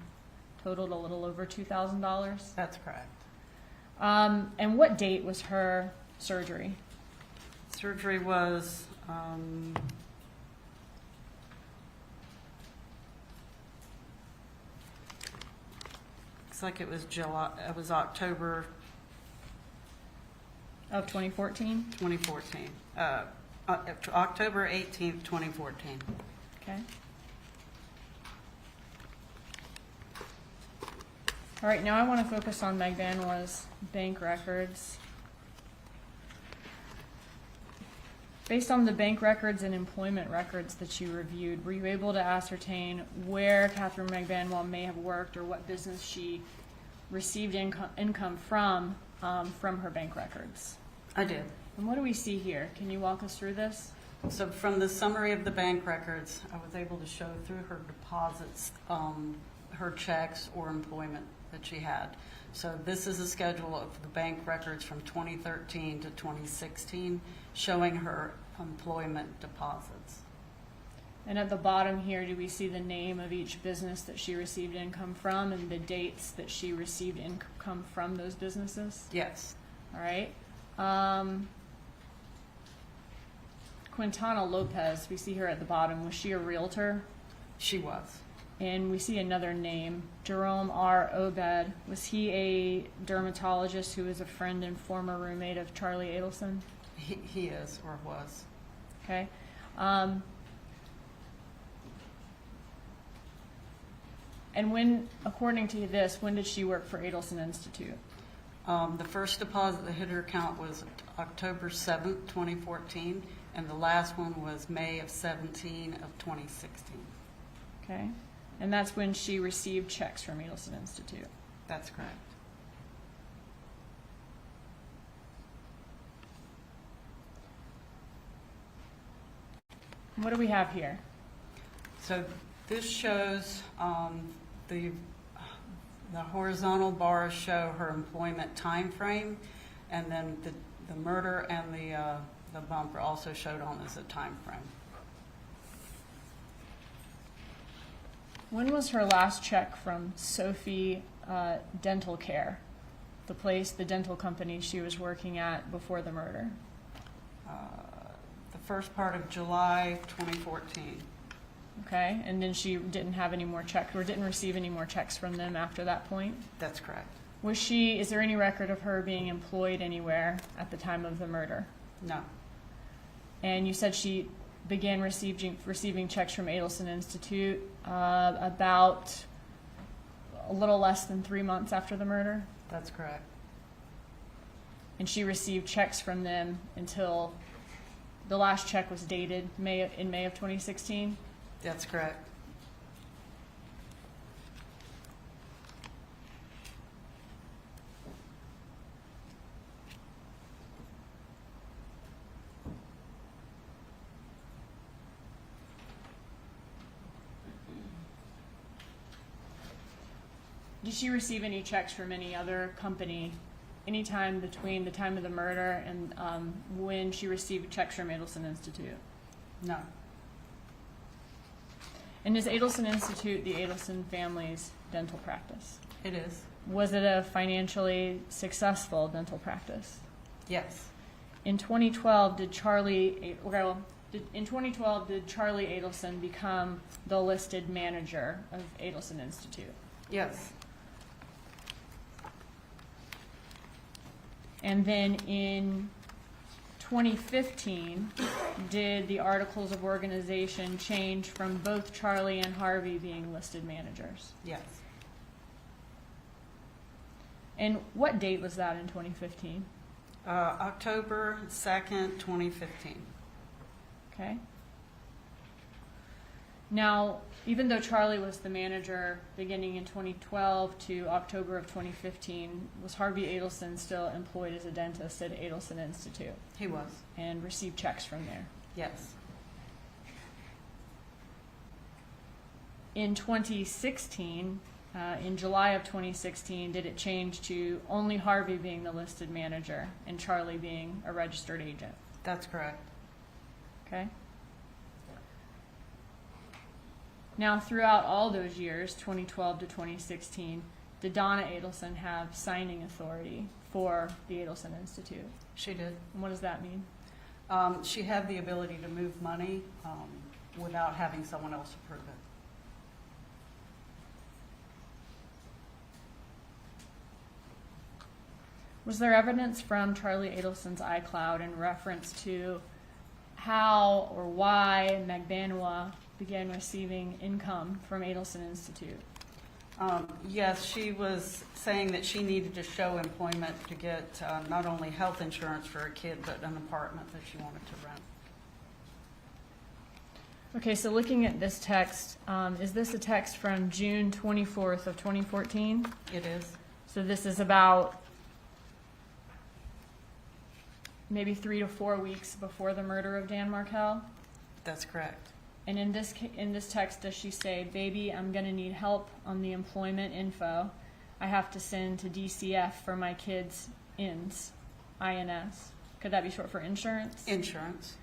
totaled a little over $2,000? That's correct. And what date was her surgery? Surgery was looks like it was July. It was October Of 2014? 2014. October 18th, 2014. Okay. All right, now I want to focus on Magbanua's bank records. Based on the bank records and employment records that you reviewed, were you able to ascertain where Katherine Magbanua may have worked or what business she received income from her bank records? I did. And what do we see here? Can you walk us through this? So from the summary of the bank records, I was able to show through her deposits, her checks or employment that she had. So this is a schedule of the bank records from 2013 to 2016, showing her employment deposits. And at the bottom here, do we see the name of each business that she received income from and the dates that she received income from those businesses? Yes. All right. Quintana Lopez, we see her at the bottom. Was she a realtor? She was. And we see another name, Jerome R. Obed. Was he a dermatologist who was a friend and former roommate of Charlie Adelson? He is, or was. Okay. And when, according to this, when did she work for Adelson Institute? The first deposit that hit her account was October 7th, 2014, and the last one was May of 2016. Okay. And that's when she received checks from Adelson Institute. That's correct. What do we have here? So this shows the horizontal bars show her employment time frame, and then the murder and the bump are also showed on as a time frame. When was her last check from Sophie Dental Care, the dental company she was working at before the murder? The first part of July 2014. Okay, and then she didn't have any more checks, or didn't receive any more checks from them after that point? That's correct. Is there any record of her being employed anywhere at the time of the murder? No. And you said she began receiving checks from Adelson Institute about a little less than 3 months after the murder? That's correct. And she received checks from them until the last check was dated in May of 2016? That's correct. Did she receive any checks from any other company anytime between the time of the murder and when she received checks from Adelson Institute? No. And is Adelson Institute the Adelson family's dental practice? It is. Was it a financially successful dental practice? Yes. In 2012, did Charlie Adelson become the listed manager of Adelson Institute? Yes. And then in 2015, did the articles of organization change from both Charlie and Harvey being listed managers? Yes. And what date was that in 2015? October 2nd, 2015. Okay. Now, even though Charlie was the manager beginning in 2012 to October of 2015, was Harvey Adelson still employed as a dentist at Adelson Institute He was. and received checks from there? Yes. In 2016, in July of 2016, did it change to only Harvey being the listed manager and Charlie being a registered agent? That's correct. Okay. Now, throughout all those years, 2012 to 2016, did Donna Adelson have signing authority for the Adelson Institute? She did. And what does that mean? She had the ability to move money without having someone else approve it. Was there evidence from Charlie Adelson's iCloud in reference to how or why Magbanua began receiving income from Adelson Institute? Yes, she was saying that she needed to show employment to get not only health insurance for her kid, but an apartment that she wanted to rent. Okay, so looking at this text, is this a text from June 24th of 2014? It is. So this is about maybe 3 to 4 weeks before the murder of Dan Markel? That's correct. And in this text, does she say, "Baby, I'm going to need help on the employment info. I have to send to DCF for my kids' INS, INS." Could that be short for insurance? Insurance.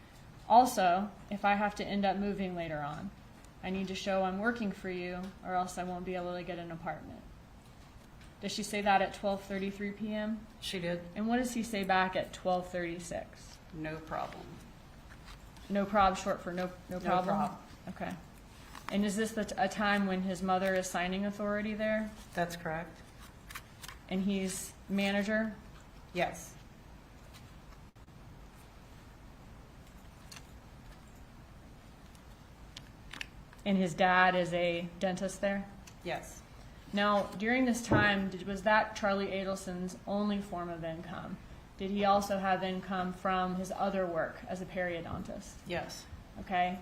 Also, if I have to end up moving later on, I need to show I'm working for you, or else I won't be able to get an apartment. Does she say that at 12:33 p.m.? She did. And what does he say back at 12:36? No problem. No prob, short for no problem? No prob. Okay. And is this a time when his mother is signing authority there, That's correct. and he's manager? Yes. And his dad is a dentist there? Yes. Now, during this time, was that Charlie Adelson's only form of income? Did he also have income from his other work as a periodontist? Yes. Okay.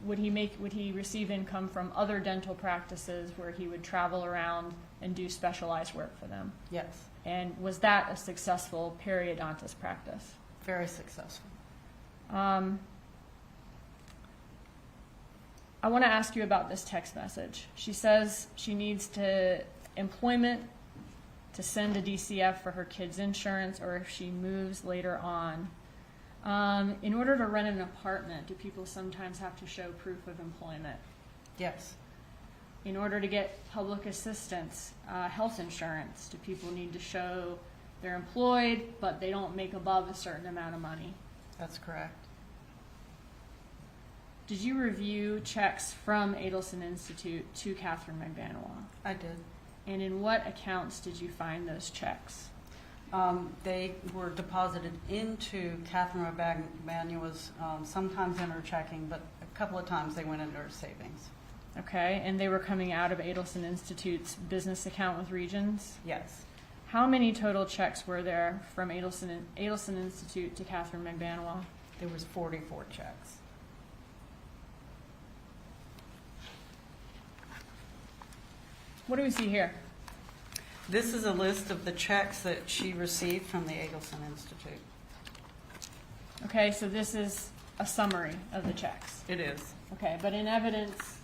Would he receive income from other dental practices where he would travel around and do specialized work for them? Yes. And was that a successful periodontist practice? Very successful. I want to ask you about this text message. She says she needs employment to send a DCF for her kids' insurance, or if she moves later on. In order to rent an apartment, do people sometimes have to show proof of employment? Yes. In order to get public assistance, health insurance, do people need to show they're employed, but they don't make above a certain amount of money? That's correct. Did you review checks from Adelson Institute to Katherine Magbanua? I did. And in what accounts did you find those checks? They were deposited into Katherine Magbanua's, sometimes in her checking, but a couple of times they went into her savings. Okay, and they were coming out of Adelson Institute's business account with Regions? Yes. How many total checks were there from Adelson Institute to Katherine Magbanua? There was 44 checks. What do we see here? This is a list of the checks that she received from the Adelson Institute. Okay, so this is a summary of the checks. It is. Okay, but in evidence,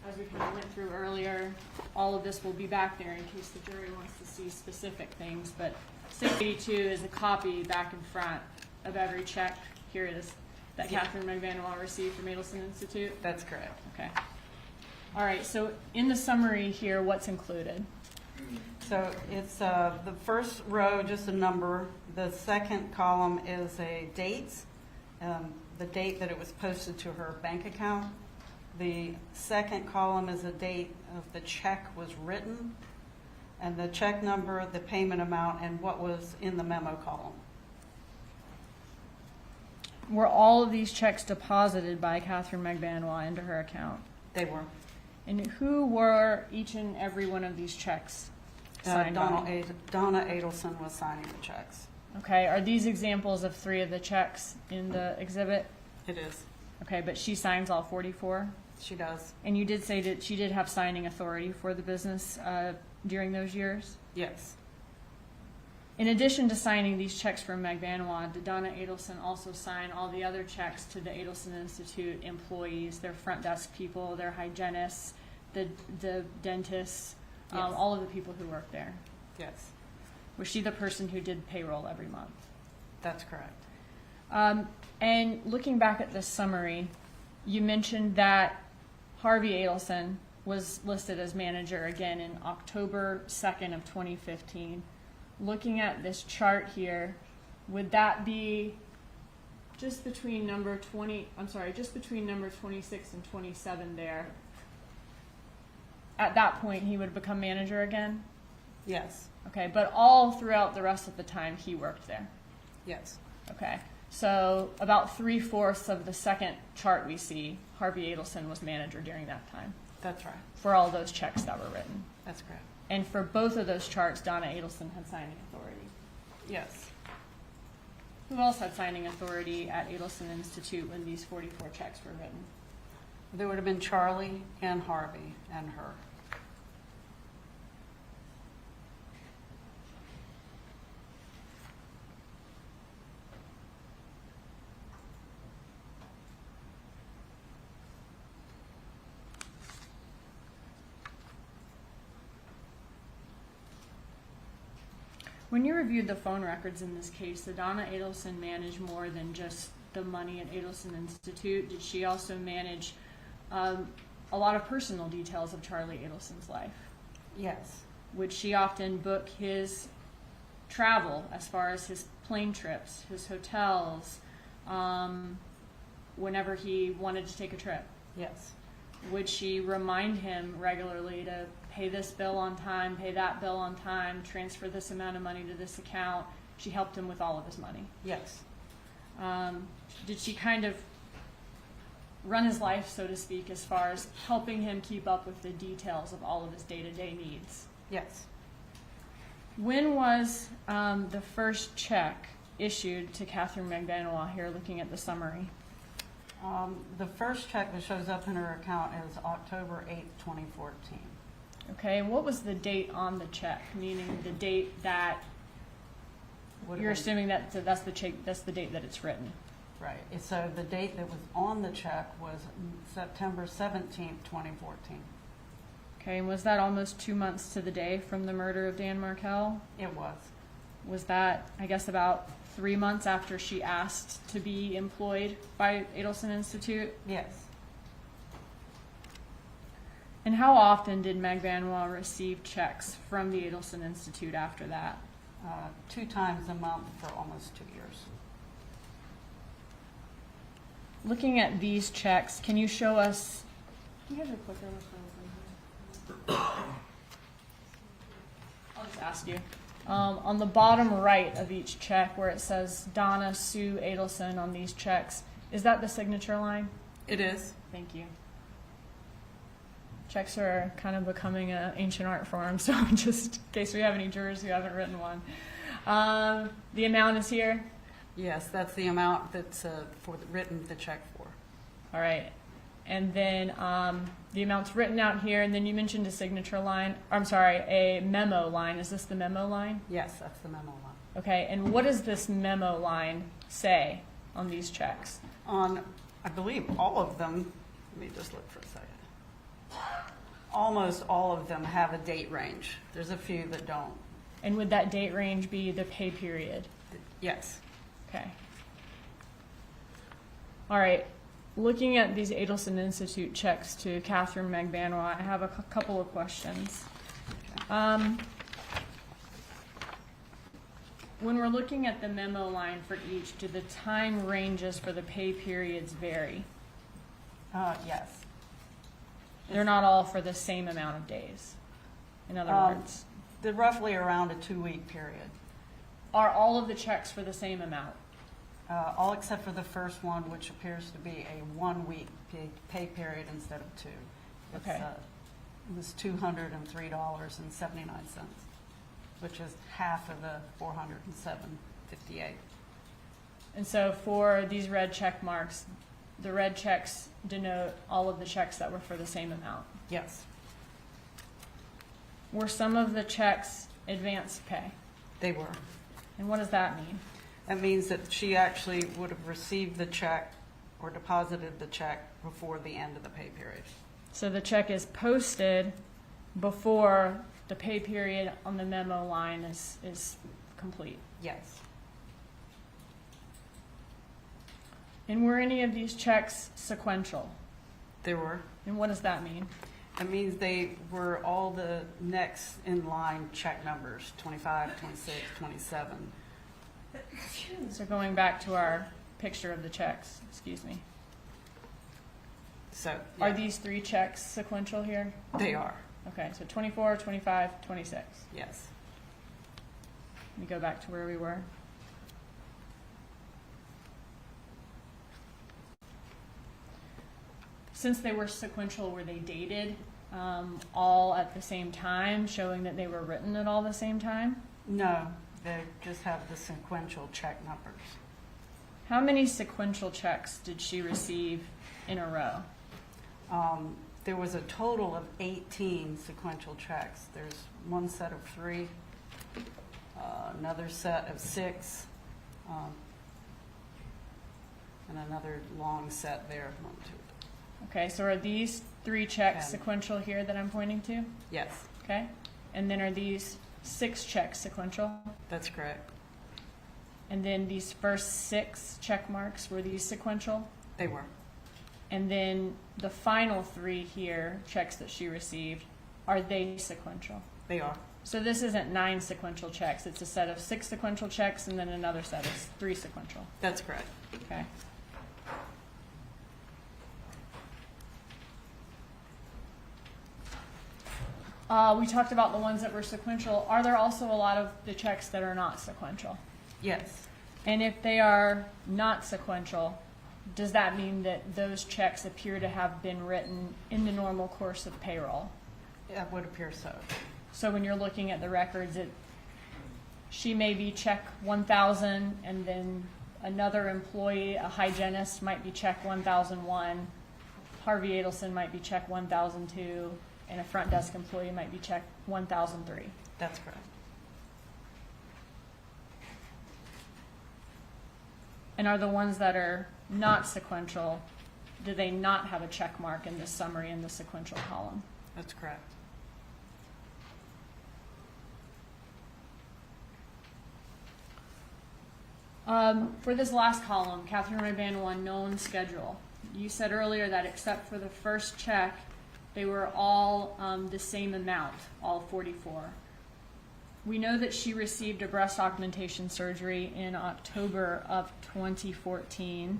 as we kind of went through earlier, all of this will be back there in case the jury wants to see specific things, but 682 is a copy back and front of every check. Here it is, that Yeah. Katherine Magbanua received from Adelson Institute. That's correct. Okay. All right, so in the summary here, what's included? So it's the first row, just a number. The second column is a dates, the date that it was posted to her bank account. The second column is a date of the check was written, and the check number, the payment amount, and what was in the memo column. Were all of these checks deposited by Katherine Magbanua into her account? They were. And who were each and every one of these checks signed by? Donna Adelson was signing the checks. Okay, are these examples of 3 of the checks in the exhibit? It is. Okay, but she signs all 44? She does. And you did say that she did have signing authority for the business during those years? Yes. In addition to signing these checks from Magbanua, did Donna Adelson also sign all the other checks to the Adelson Institute employees, their front desk people, their hygienists, the dentists, Yes. all of the people who work there? Yes. Was she the person who did payroll every month? That's correct. And looking back at this summary, you mentioned that Harvey Adelson was listed as manager again in October 2nd of 2015. Looking at this chart here, would that be just between number 26 and 27 there? At that point, he would become manager again? Yes. Okay, but all throughout the rest of the time, he worked there? Yes. Okay, so about 3/4 of the second chart we see, Harvey Adelson was manager during that time That's right. for all those checks that were written. That's correct. And for both of those charts, Donna Adelson had signing authority. Yes. Who else had signing authority at Adelson Institute when these 44 checks were written? There would have been Charlie and Harvey and her. When you reviewed the phone records in this case, did Donna Adelson manage more than just the money at Adelson Institute? Did she also manage a lot of personal details of Charlie Adelson's life? Yes. Would she often book his travel as far as his plane trips, his hotels, whenever he wanted to take a trip? Yes. would she remind him regularly to pay this bill on time, pay that bill on time, transfer this amount of money to this account? She helped him with all of his money. Yes. Did she kind of run his life, so to speak, as far as helping him keep up with the details of all of his day-to-day needs? Yes. When was the first check issued to Katherine Magbanua here, looking at the summary? The first check that shows up in her account is October 8th, 2014. Okay, and what was the date on the check? Meaning the date that Would have you're been- assuming that that's the check, that's the date that it's written. Right. So the date that was on the check was September 17th, 2014. Okay, and was that almost 2 months to the day from the murder of Dan Markel? It was. Was that, I guess, about 3 months after she asked to be employed by Adelson Institute? Yes. And how often did Magbanua receive checks from the Adelson Institute after that? 2 times a month for almost 2 years. Looking at these checks, can you show us? Do you have your clicker? I'll just ask you. On the bottom right of each check, where it says Donna Sue Adelson on these checks, is that the signature line? It is. Thank you. Checks are kind of becoming an ancient art form, so just in case we have any jurors who haven't written one. The amount is here. Yes, that's the amount that's written the check for. All right. And then the amount's written out here, and then you mentioned a signature line. I'm sorry, a memo line. Is this the memo line? Yes, that's the memo line. Okay, and what does this memo line say on these checks? On, I believe, all of them, let me just look for a second. Almost all of them have a date range. There's a few that don't. And would that date range be the pay period? Yes. Okay. All right. Looking at these Adelson Institute checks to Katherine Magbanua, I have a couple of questions. When we're looking at the memo line for each, do the time ranges for the pay periods vary? Yes. They're not all for the same amount of days, in other words. They're roughly around a 2-week period. Are all of the checks for the same amount? All except for the first one, which appears to be a 1-week pay period instead of 2. It's, Okay. It was $203.79, which is half of the $407.58. And so for these red check marks, the red checks denote all of the checks that were for the same amount. Yes, Were some of the checks advance pay? they were. And what does that mean? That means that she actually would have received the check or deposited the check before the end of the pay period. So the check is posted before the pay period on the memo line is complete. Yes. And were any of these checks sequential? They were. And what does that mean? That means they were all the next in line check numbers, 25, 26, 27. So going back to our picture of the checks, excuse me. So, Are yeah, these 3 checks sequential here? they are. Okay, so 24, 25, 26. Yes. Let me go back to where we were. Since they were sequential, were they dated all at the same time, showing that they were written at all the same time? No, they just have the sequential check numbers. How many sequential checks did she receive in a row? There was a total of 18 sequential checks. There's one set of 3, another set of 6, and another long set there. 1, 2. Okay, so are these 3 checks 10. sequential here that I'm pointing to? Yes, Okay, and then are these 6 checks sequential? that's correct. And then these first 6 check marks, were these sequential? They were. And then the final 3 here, checks that she received, are they sequential? They are. So this isn't 9 sequential checks, it's a set of 6 sequential checks and then another set of 3 sequential. That's correct. Okay. We talked about the ones that were sequential. Are there also a lot of the checks that are not sequential? Yes, And if they are not sequential, does that mean that those checks appear to have been written in the normal course of payroll? it would appear so. So when you're looking at the records, she may be check 1,000, and then another employee, a hygienist, might be check 1,001. Harvey Adelson might be check 1,002, and a front desk employee might be check 1,003. That's correct. And are the ones that are not sequential, do they not have a check mark in the summary in the sequential column? That's correct. For this last column, Katherine Magbanua, known schedule. You said earlier that except for the first check, they were all the same amount, all 44. We know that she received a breast augmentation surgery in October of 2014.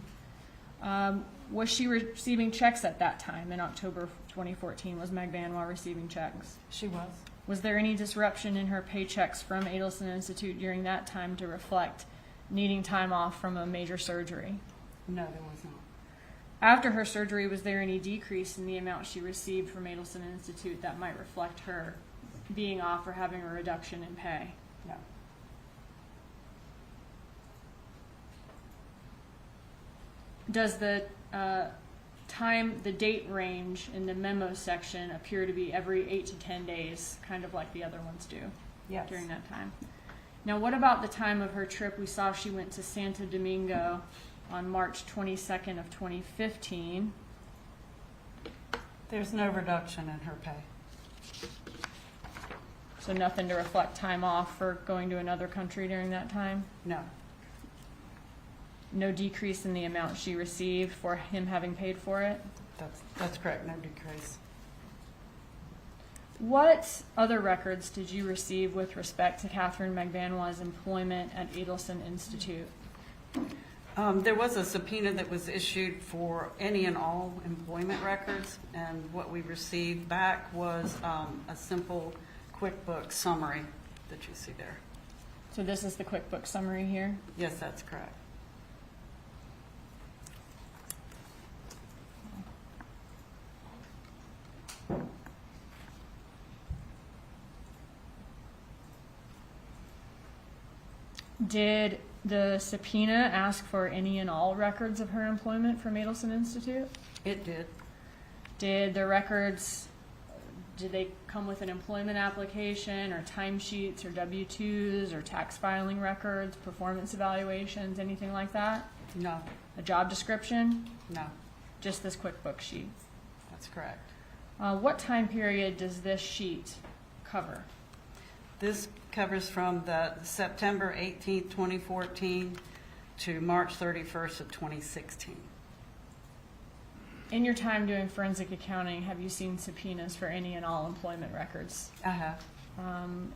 Was she receiving checks at that time in October 2014? Was Magbanua receiving checks? She was. Was there any disruption in her paychecks from Adelson Institute during that time to reflect needing time off from a major surgery? No, there was not. After her surgery, was there any decrease in the amount she received from Adelson Institute that might reflect her being off or having a reduction in pay? No. Does the the date range in the memo section appear to be every 8 to 10 days, kind of like the other ones do Yes. during that time? Now, what about the time of her trip? We saw she went to Santo Domingo on March 22nd of 2015. There's no reduction in her pay. So nothing to reflect time off for going to another country during that time? No. No decrease in the amount she received for him having paid for it? That's correct. No decrease. What other records did you receive with respect to Katherine Magbanua's employment at Adelson Institute? There was a subpoena that was issued for any and all employment records, and what we received back was a simple QuickBooks summary that you see there. So this is the QuickBooks summary here. Yes, that's correct. Did the subpoena ask for any and all records of her employment from Adelson Institute? It did. Did the records, did they come with an employment application or timesheets or W-2s or tax filing records, performance evaluations, anything like that? No. A job description? No. Just this QuickBooks sheet? That's correct. What time period does this sheet cover? This covers from the September 18th, 2014 to March 31st of 2016. In your time doing forensic accounting, have you seen subpoenas for any and all employment records? I have.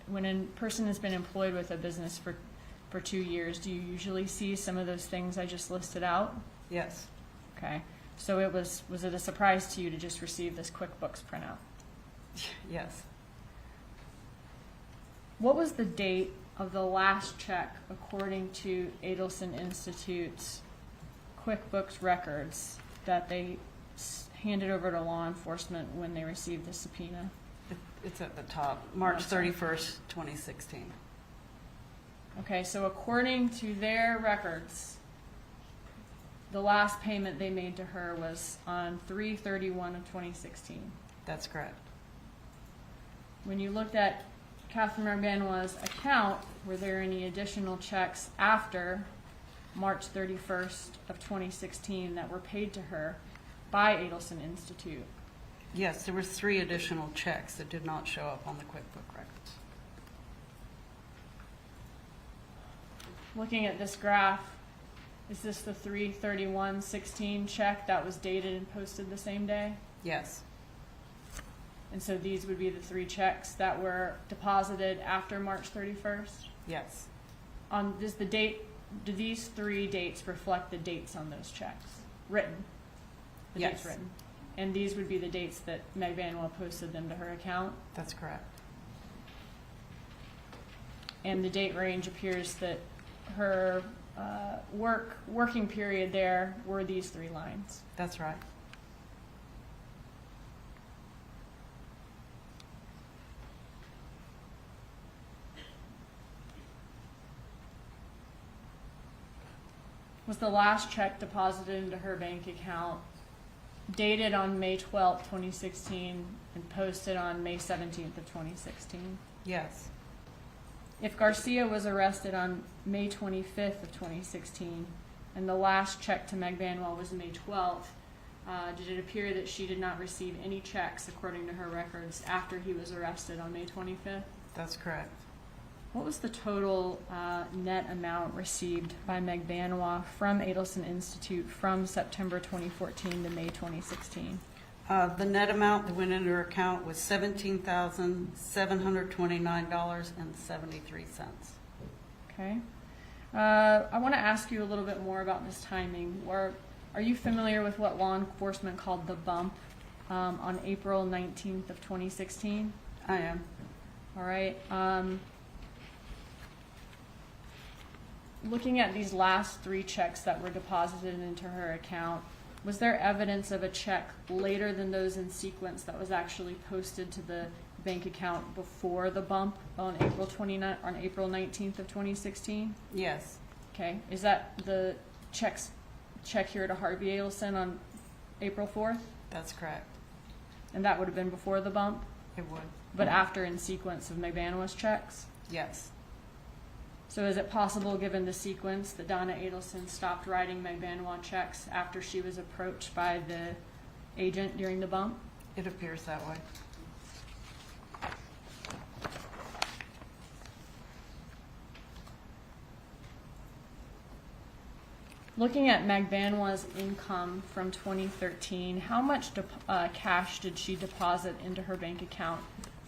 When a person has been employed with a business for 2 years, do you usually see some of those things I just listed out? Yes. Okay. So was it a surprise to you to just receive this QuickBooks printout? Yes. What was the date of the last check according to Adelson Institute's QuickBooks records that they handed over to law enforcement when they received the subpoena? It's at the top, March Okay. 31st, 2016. Okay, so according to their records, the last payment they made to her was on 3/31 of 2016. That's correct. When you looked at Katherine Magbanua's account, were there any additional checks after March 31st of 2016 that were paid to her by Adelson Institute? Yes, there were 3 additional checks that did not show up on the QuickBook records. Looking at this graph, is this the 3/31/16 check that was dated and posted the same day? Yes. And so these would be the 3 checks that were deposited after March 31st? Yes. Do these 3 dates reflect the dates on those checks? Written? The dates Yes. written? And these would be the dates that Magbanua posted them to her account. That's correct. And the date range appears that her working period there were these 3 lines. That's right. Was the last check deposited into her bank account dated on May 12th, 2016, and posted on May 17th of 2016? Yes. If Garcia was arrested on May 25th of 2016, and the last check to Magbanua was May 12th, did it appear that she did not receive any checks, according to her records, after he was arrested on May 25th? That's correct. What was the total net amount received by Magbanua from Adelson Institute from September 2014 to May 2016? The net amount that went into her account was $17,729.73. Okay. I want to ask you a little bit more about this timing. Are you familiar with what law enforcement called the bump on April 19th of 2016? I am. All right. Looking at these last 3 checks that were deposited into her account, was there evidence of a check later than those in sequence that was actually posted to the bank account before the bump on April 19th of 2016? Yes. Okay. Is that the check here to Harvey Adelson on April 4th? That's correct. And that would have been before the bump, It would. but after in sequence of Magbanua's checks? Yes. So is it possible, given the sequence, that Donna Adelson stopped writing Magbanua checks after she was approached by the agent during the bump? It appears that way. Looking at Magbanua's income from 2013, how much cash did she deposit into her bank account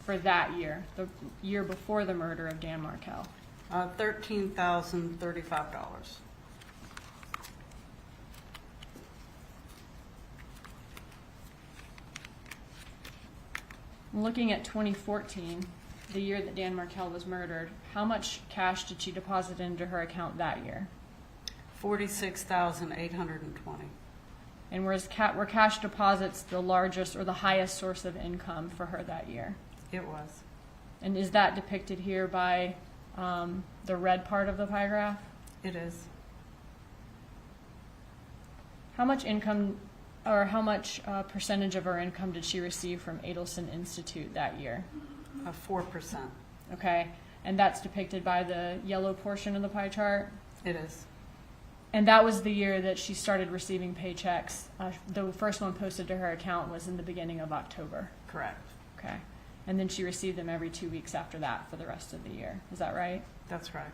for that year, the year before the murder of Dan Markel? $13,035. Looking at 2014, the year that Dan Markel was murdered, how much cash did she deposit into her account that year? $46,820. And were cash deposits the largest or the highest source of income for her that year? It was. And is that depicted here by the red part of the pie graph? It is. How much income, or how much percentage of her income did she receive from Adelson Institute that year? 4%. Okay, and that's depicted by the yellow portion of the pie chart? It is. And that was the year that she started receiving paychecks. The first one posted to her account was in the beginning of October. Correct. Okay. And then she received them every 2 weeks after that for the rest of the year. Is that right? That's right.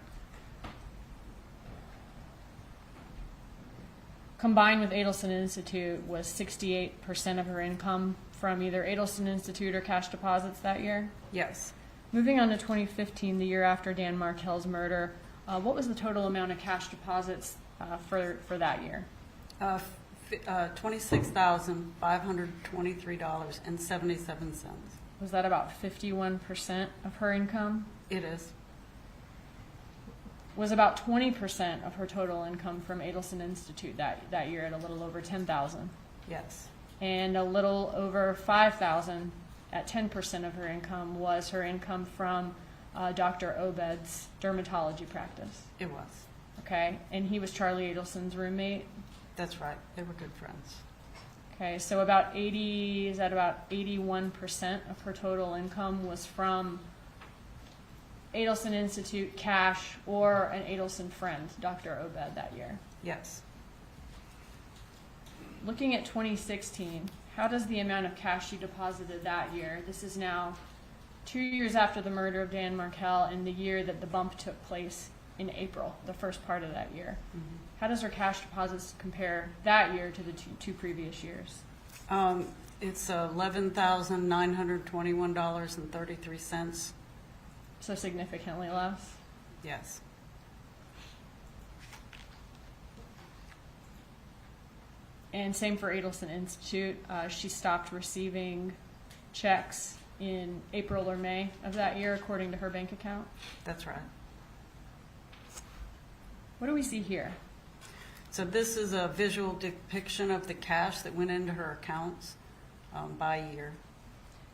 Combined with Adelson Institute was 68% of her income from either Adelson Institute or cash deposits that year? Yes. Moving on to 2015, the year after Dan Markel's murder, what was the total amount of cash deposits for that year? $26,523.77. Was that about 51% of her income? It is. Was about 20% of her total income from Adelson Institute that year at a little over $10,000, Yes. and a little over $5,000 at 10% of her income was her income from Dr. Obed's dermatology practice. It was. Okay, and he was Charlie Adelson's roommate. That's right. They were good friends. Okay, so about 81% of her total income was from Adelson Institute cash or an Adelson friend, Dr. Obed, that year. Yes. Looking at 2016, how does the amount of cash she deposited that year, this is now 2 years after the murder of Dan Markel and the year that the bump took place in April, the first part of that year. Mm-hmm. How does her cash deposits compare that year to the two previous years? It's $11,921.33. So significantly less? And same for Adelson Institute. She stopped receiving checks in April or May of that year, according to her bank account. That's right. What do we see here? So this is a visual depiction of the cash that went into her accounts by year.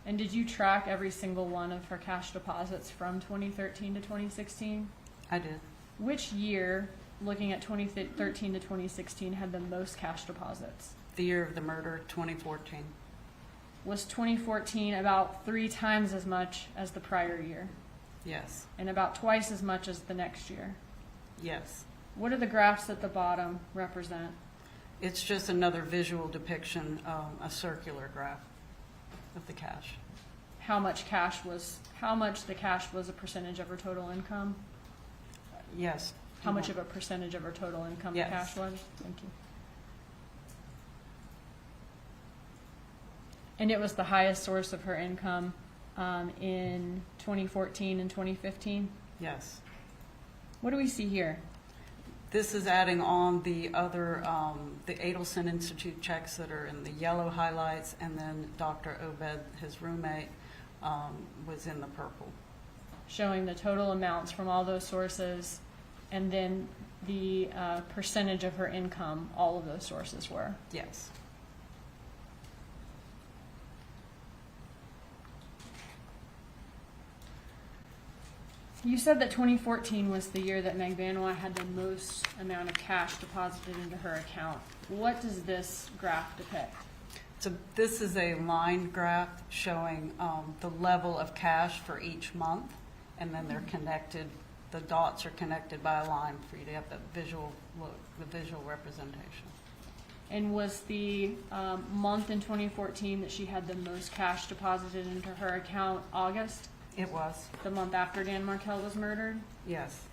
And did you track every single one of her cash deposits from 2013 to 2016? I did. Which year, looking at 2013 to 2016, had the most cash deposits? The year of the murder, 2014. Was 2014 about 3 times as much as the prior year Yes. and about twice as much as the next year? Yes. What do the graphs at the bottom represent? It's just another visual depiction, a circular graph of the cash. How much the cash was a percentage of her total income? Yes. How much of a percentage of her total income the Yes. cash was? Thank you. And it was the highest source of her income in 2014 and 2015? Yes. What do we see here? This is adding on the other, the Adelson Institute checks that are in the yellow highlights, and then Dr. Obed, his roommate, was in the purple. Showing the total amounts from all those sources, and then the percentage of her income all of those sources were. Yes. You said that 2014 was the year that Magbanua had the most amount of cash deposited into her account. What does this graph depict? So this is a line graph showing the level of cash for each month, and then they're connected. The dots are connected by a line for you to have the visual look, the visual representation. And was the month in 2014 that she had the most cash deposited into her account August, It was. the month after Dan Markel was murdered? Yes.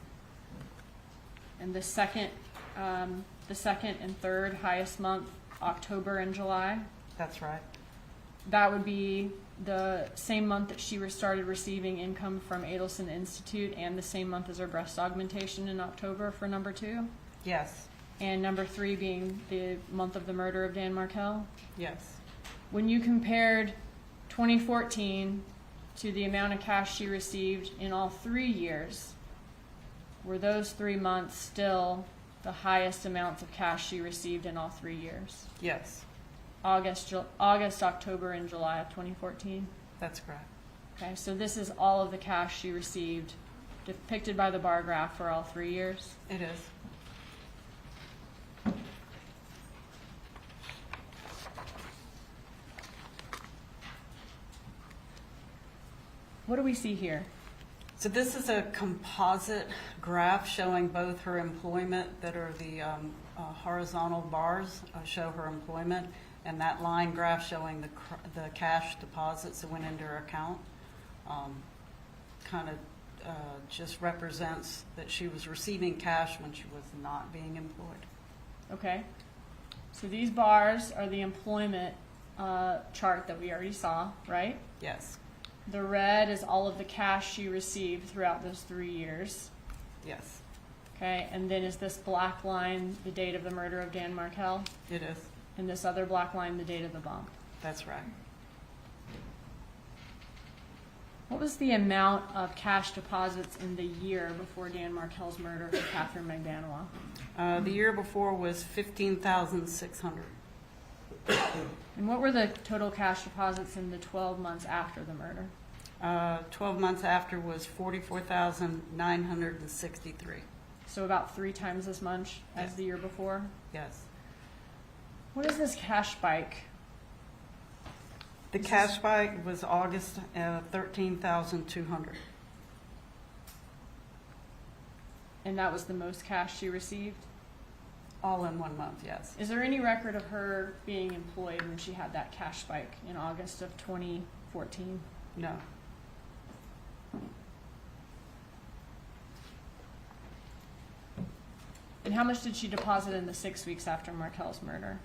And the second and third highest month, October and July? That's right. That would be the same month that she started receiving income from Adelson Institute, and the same month as her breast augmentation in October for number 2? Yes. And number 3 being the month of the murder of Dan Markel? Yes. When you compared 2014 to the amount of cash she received in all 3 years, were those 3 months still the highest amounts of cash she received in all 3 years? Yes. August, October, and July of 2014? That's correct. Okay, so this is all of the cash she received depicted by the bar graph for all 3 years? It is. What do we see here? So this is a composite graph showing both her employment, that are the horizontal bars show her employment, and that line graph showing the cash deposits that went into her account. Kind of just represents that she was receiving cash when she was not being employed. Okay, so these bars are the employment chart that we already saw, right? Yes. The red is all of the cash she received throughout those 3 years. Yes. Okay, and then is this black line the date of the murder of Dan Markel? It is. And this other black line the date of the bump? That's right. What was the amount of cash deposits in the year before Dan Markel's murder for Katherine Magbanua? The year before was $15,600. And what were the total cash deposits in the 12 months after the murder? 12 months after was $44,963. So about 3 times as much as the year before? Yes. What is this cash spike? The cash spike was August, 13,200. And that was the most cash she received? All in 1 month, yes. Is there any record of her being employed when she had that cash spike in August of 2014? No. And how much did she deposit in the 6 weeks after Markel's murder?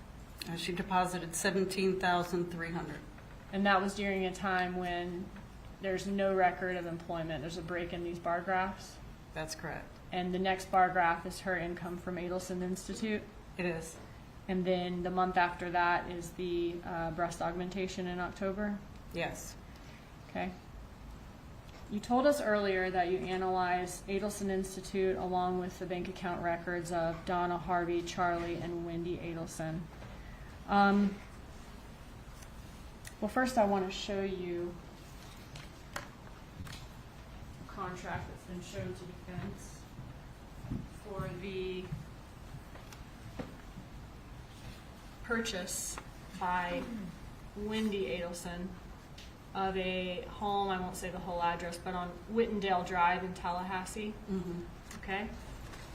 She deposited 17,300. And that was during a time when there's no record of employment. There's a break in these bar graphs. That's correct. And the next bar graph is her income from Adelson Institute. It is. And then the month after that is the breast augmentation in October? Yes. Okay. You told us earlier that you analyzed Adelson Institute along with the bank account records of Donna, Harvey, Charlie, and Wendy Adelson. Well, first I want to show you a contract that's been shown to defense for the purchase by Wendy Adelson of a home, I won't say the whole address, but on Whittendale Drive in Tallahassee. Okay?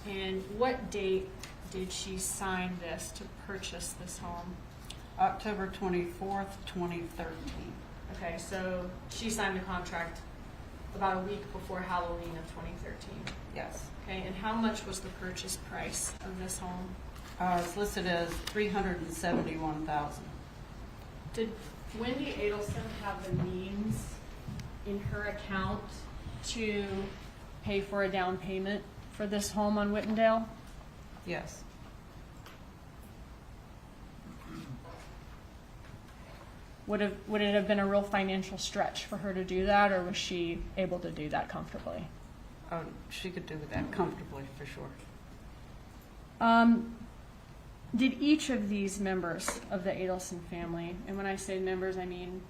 And what date did she sign this to purchase this home? October 24th, 2013. Okay, so she signed the contract about a week before Halloween of 2013. Yes. Okay, and how much was the purchase price of this home? It's listed as $371,000. Did Wendy Adelson have the means in her account to pay for a down payment for this home on Whittendale? Yes. Would it have been a real financial stretch for her to do that, or was she able to do that comfortably? Oh, she could do that comfortably, for sure. Did each of these members of the Adelson family, and when I say members, I mean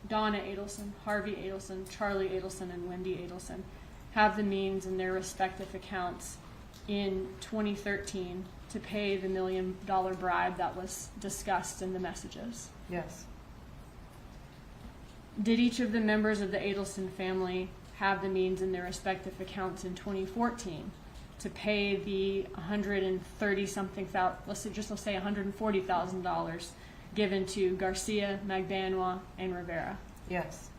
Donna Adelson, Harvey Adelson, Charlie Adelson, and Wendy Adelson, have the means in their respective accounts in 2013 to pay the $1 million bribe that was discussed in the messages? Yes. Did each of the members of the Adelson family have the means in their respective accounts in 2014 to pay the $130-something, let's say $140,000 given to Garcia, Magbanua, and Rivera? Yes.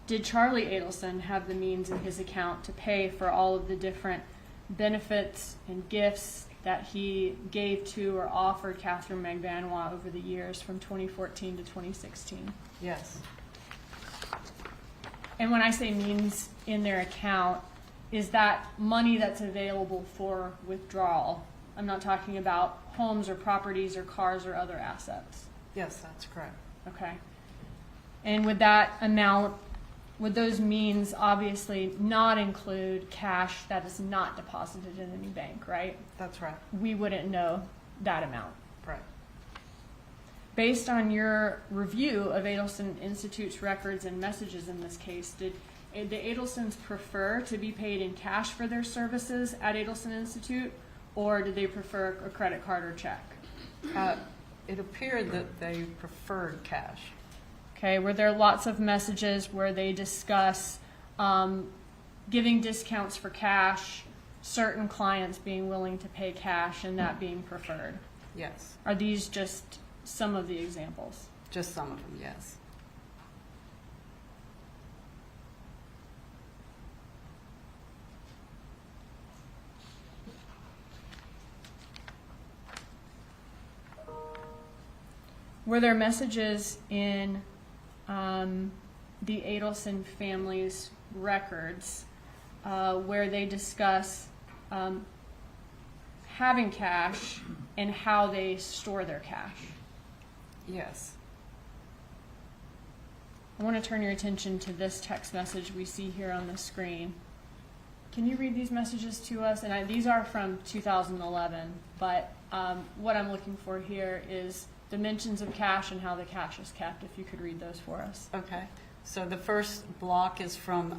Did Charlie Adelson have the means in his account to pay for all of the different benefits and gifts that he gave to or offered Katherine Magbanua over the years from 2014 to 2016? Yes. And when I say means in their account, is that money that's available for withdrawal? I'm not talking about homes or properties or cars or other assets. Yes, that's correct. Okay. And would that amount, would those means obviously not include cash that is not deposited in any bank, right? That's right. We wouldn't know that amount. Right. Based on your review of Adelson Institute's records and messages in this case, did the Adelsons prefer to be paid in cash for their services at Adelson Institute, or did they prefer a credit card or check? It appeared that they preferred cash. Okay, were there lots of messages where they discuss giving discounts for cash, certain clients being willing to pay cash, and that being preferred? Yes. Are these just some of the examples? Just some of them, yes. Were there messages in the Adelson family's records where they discuss having cash and how they store their cash? Yes. I want to turn your attention to this text message we see here on the screen. Can you read these messages to us? And these are from 2011, but what I'm looking for here is dimensions of cash and how the cash is kept, if you could read those for us. Okay. So the first block is from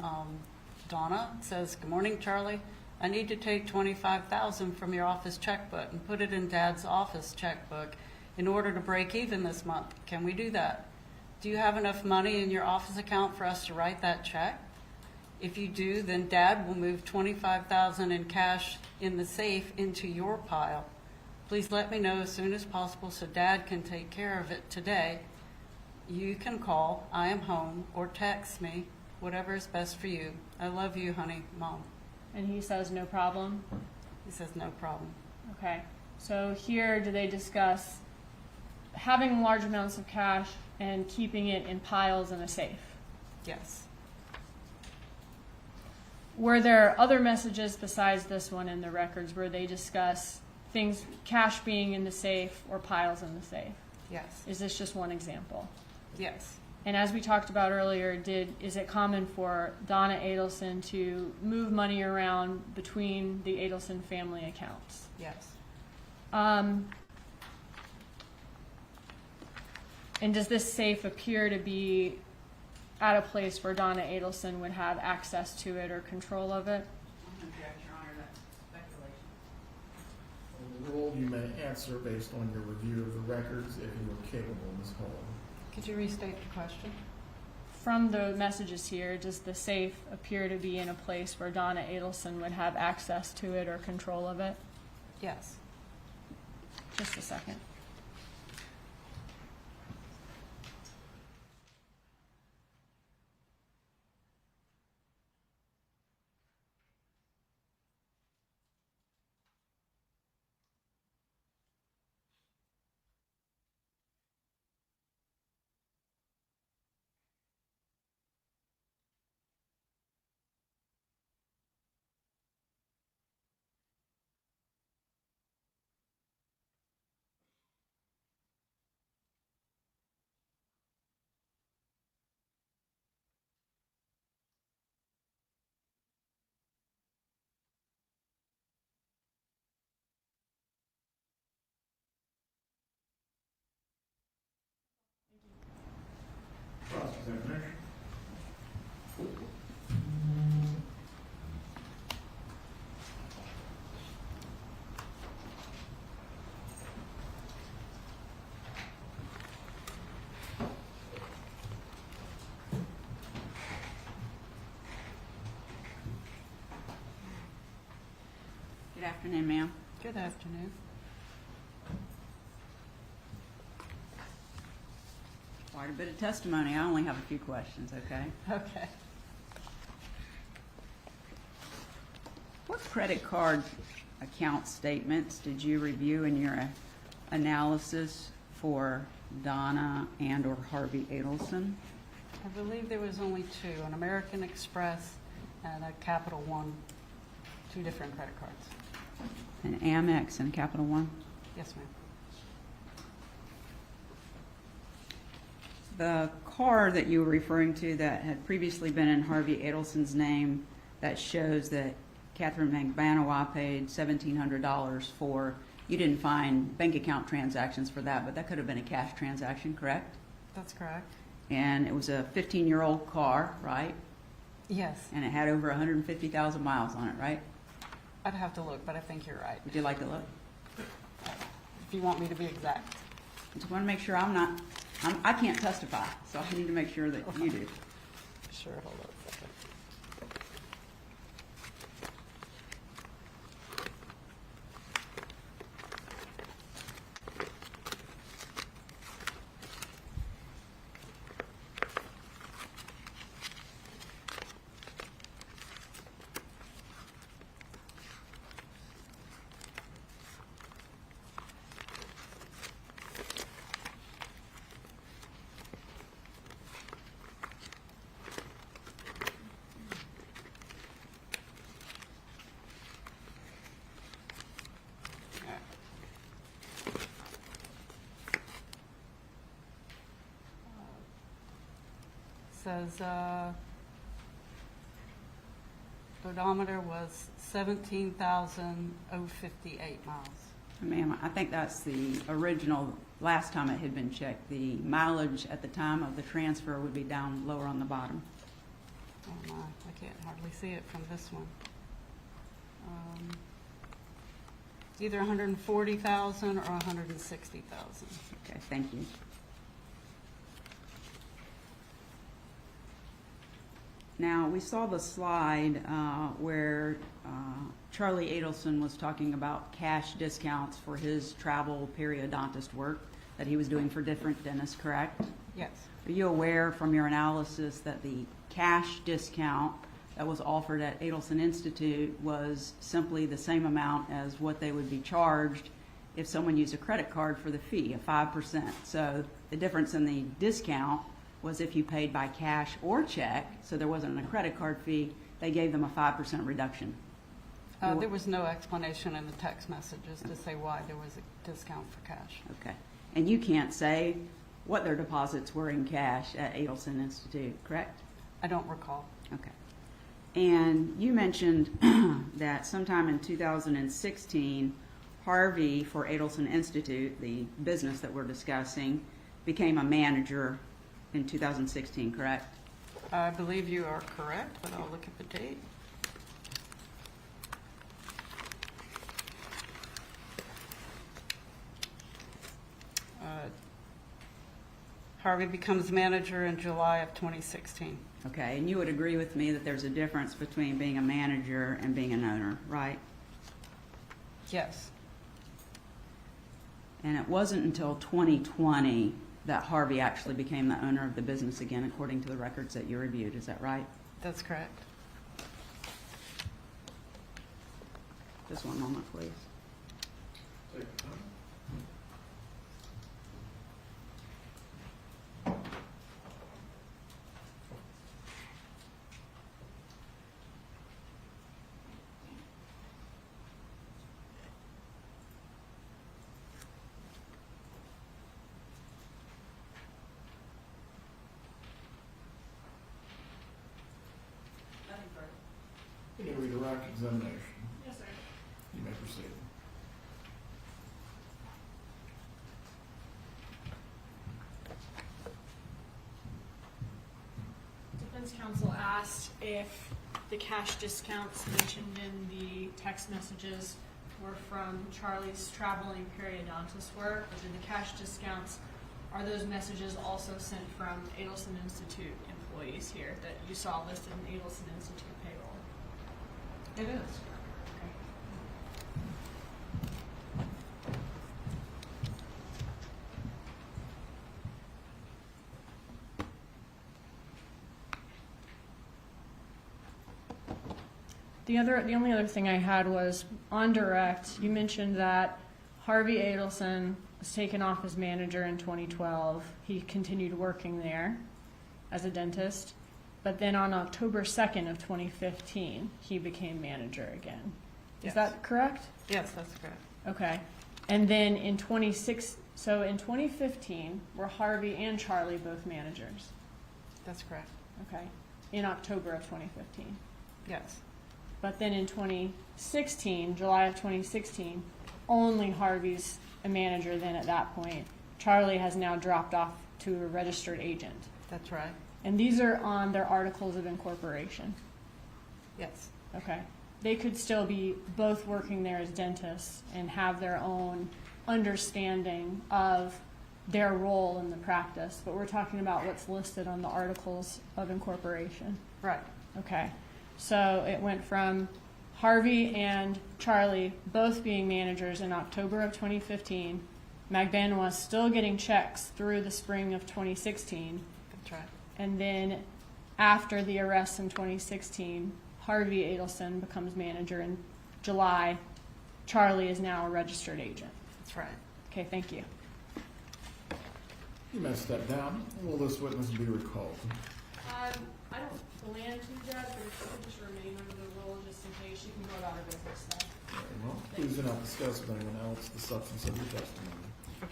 Donna. It says, "Good morning, Charlie. I need to take $25,000 from your office checkbook and put it in Dad's office checkbook in order to break even this month. Can we do that? Do you have enough money in your office account for us to write that check? If you do, then Dad will move $25,000 in cash in the safe into your pile. Please let me know as soon as possible so Dad can take care of it today. You can call, I am home, or text me, whatever is best for you. I love you, honey, Mom." And he says no problem. He says, "No problem." Okay. So here, do they discuss having large amounts of cash and keeping it in piles in a safe? Yes. Were there other messages besides this one in the records where they discuss things, cash being in the safe or piles in the safe? Yes, Is this just one example? yes, And as we talked about earlier, is it common for Donna Adelson to move money around between the Adelson family accounts? yes. And does this safe appear to be at a place where Donna Adelson would have access to it or control of it? I'm object, Your Honor, that's speculation. The rule you may answer based on your review of the records if you are capable, Ms. Hall. Could you restate the question? From the messages here, does the safe appear to be in a place where Donna Adelson would have access to it or control of it? Yes. Just a second. Cross-examination. Good afternoon, ma'am. Good afternoon. Quite a bit of testimony. I only have a few questions, okay? Okay. What credit card account statements did you review in your analysis for Donna and or Harvey Adelson? I believe there was only two, an American Express and a Capital One, two different credit cards. An Amex and Capital One? Yes, ma'am. The car that you were referring to that had previously been in Harvey Adelson's name that shows that Katherine Magbanua paid $1,700 for, you didn't find bank account transactions for that, but that could have been a cash transaction, correct? That's correct. And it was a 15-year-old car, right? Yes. And it had over 150,000 miles on it, right? I'd have to look, but I think you're right. Would you like to look? If you want me to be exact. I just want to make sure I can't testify, so I need to make sure that you do. Sure, hold on a second. Says odometer was 17,058 miles. Ma'am, I think that's the original, last time it had been checked. The mileage at the time of the transfer would be down lower on the bottom. Oh my, I can't hardly see it from this one. It's either 140,000 or 160,000. Okay, thank you. Now, we saw the slide where Charlie Adelson was talking about cash discounts for his travel periodontist work that he was doing for different dentists, correct? Yes, Are you aware from your analysis that the cash discount that was offered at Adelson Institute was simply the same amount as what they would be charged if someone used a credit card for the fee of 5%? So the difference in the discount was if you paid by cash or check, so there wasn't a credit card fee, they gave them a 5% reduction. There was no explanation in the text messages to say why there was a discount for cash. Okay. And you can't say what their deposits were in cash at Adelson Institute, correct? I don't recall. Okay. And you mentioned that sometime in 2016, Harvey for Adelson Institute, the business that we're discussing, became a manager in 2016, correct? I believe you are correct, but I'll look at the date. Harvey becomes manager in July of 2016. Okay, and you would agree with me that there's a difference between being a manager and being an owner, right? Yes. And it wasn't until 2020 that Harvey actually became the owner of the business again, according to the records that you reviewed. Is that right? That's correct. Just one moment, please. Any redirect examination? Yes, sir. You may proceed. Defense counsel asked if the cash discounts mentioned in the text messages were from Charlie's travel and periodontist work, or did the cash discounts, are those messages also sent from Adelson Institute employees here that you saw listed in Adelson Institute payroll? It is. The only other thing I had was on direct, you mentioned that Harvey Adelson was taken off as manager in 2012. He continued working there as a dentist, but then on October 2nd of 2015, he became manager again. Is Yes. that correct? Yes, that's correct. Okay. And then in 2015, were Harvey and Charlie both managers? That's correct. Okay. In October of 2015. Yes. But then in 2016, July of 2016, only Harvey's a manager then at that point. Charlie has now dropped off to a registered agent. That's right. And these are on their articles of incorporation. Yes. Okay. They could still be both working there as dentists and have their own understanding of their role in the practice. But we're talking about what's listed on the articles of incorporation. Right. Okay. So it went from Harvey and Charlie both being managers in October of 2015, Magbanua still getting checks through the spring of 2016, That's right. and then after the arrest in 2016, Harvey Adelson becomes manager in July. Charlie is now a registered agent. That's right. Okay, thank you. You may step down. Will this witness be recalled? I don't plan to, Judge, but if you could just remain under the rule just in case, you can go about her business then. Very well. Please do not discuss with anyone else the substance of your testimony.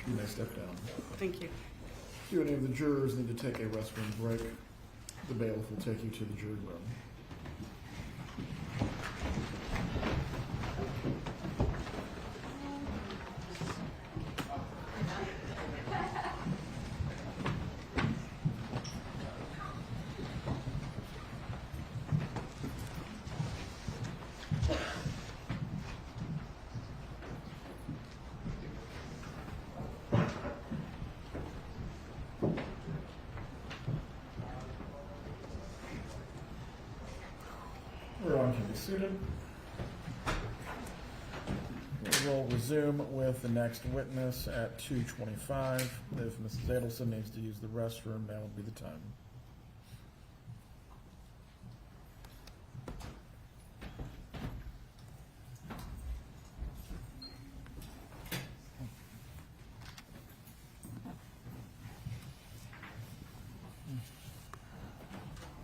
You may step down. Thank you. Do any of the jurors need to take a restroom break? The bailiff will take you to the jury room. Everyone can be seated. We'll resume with the next witness at 2:25. If Mrs. Adelson needs to use the restroom, now would be the time.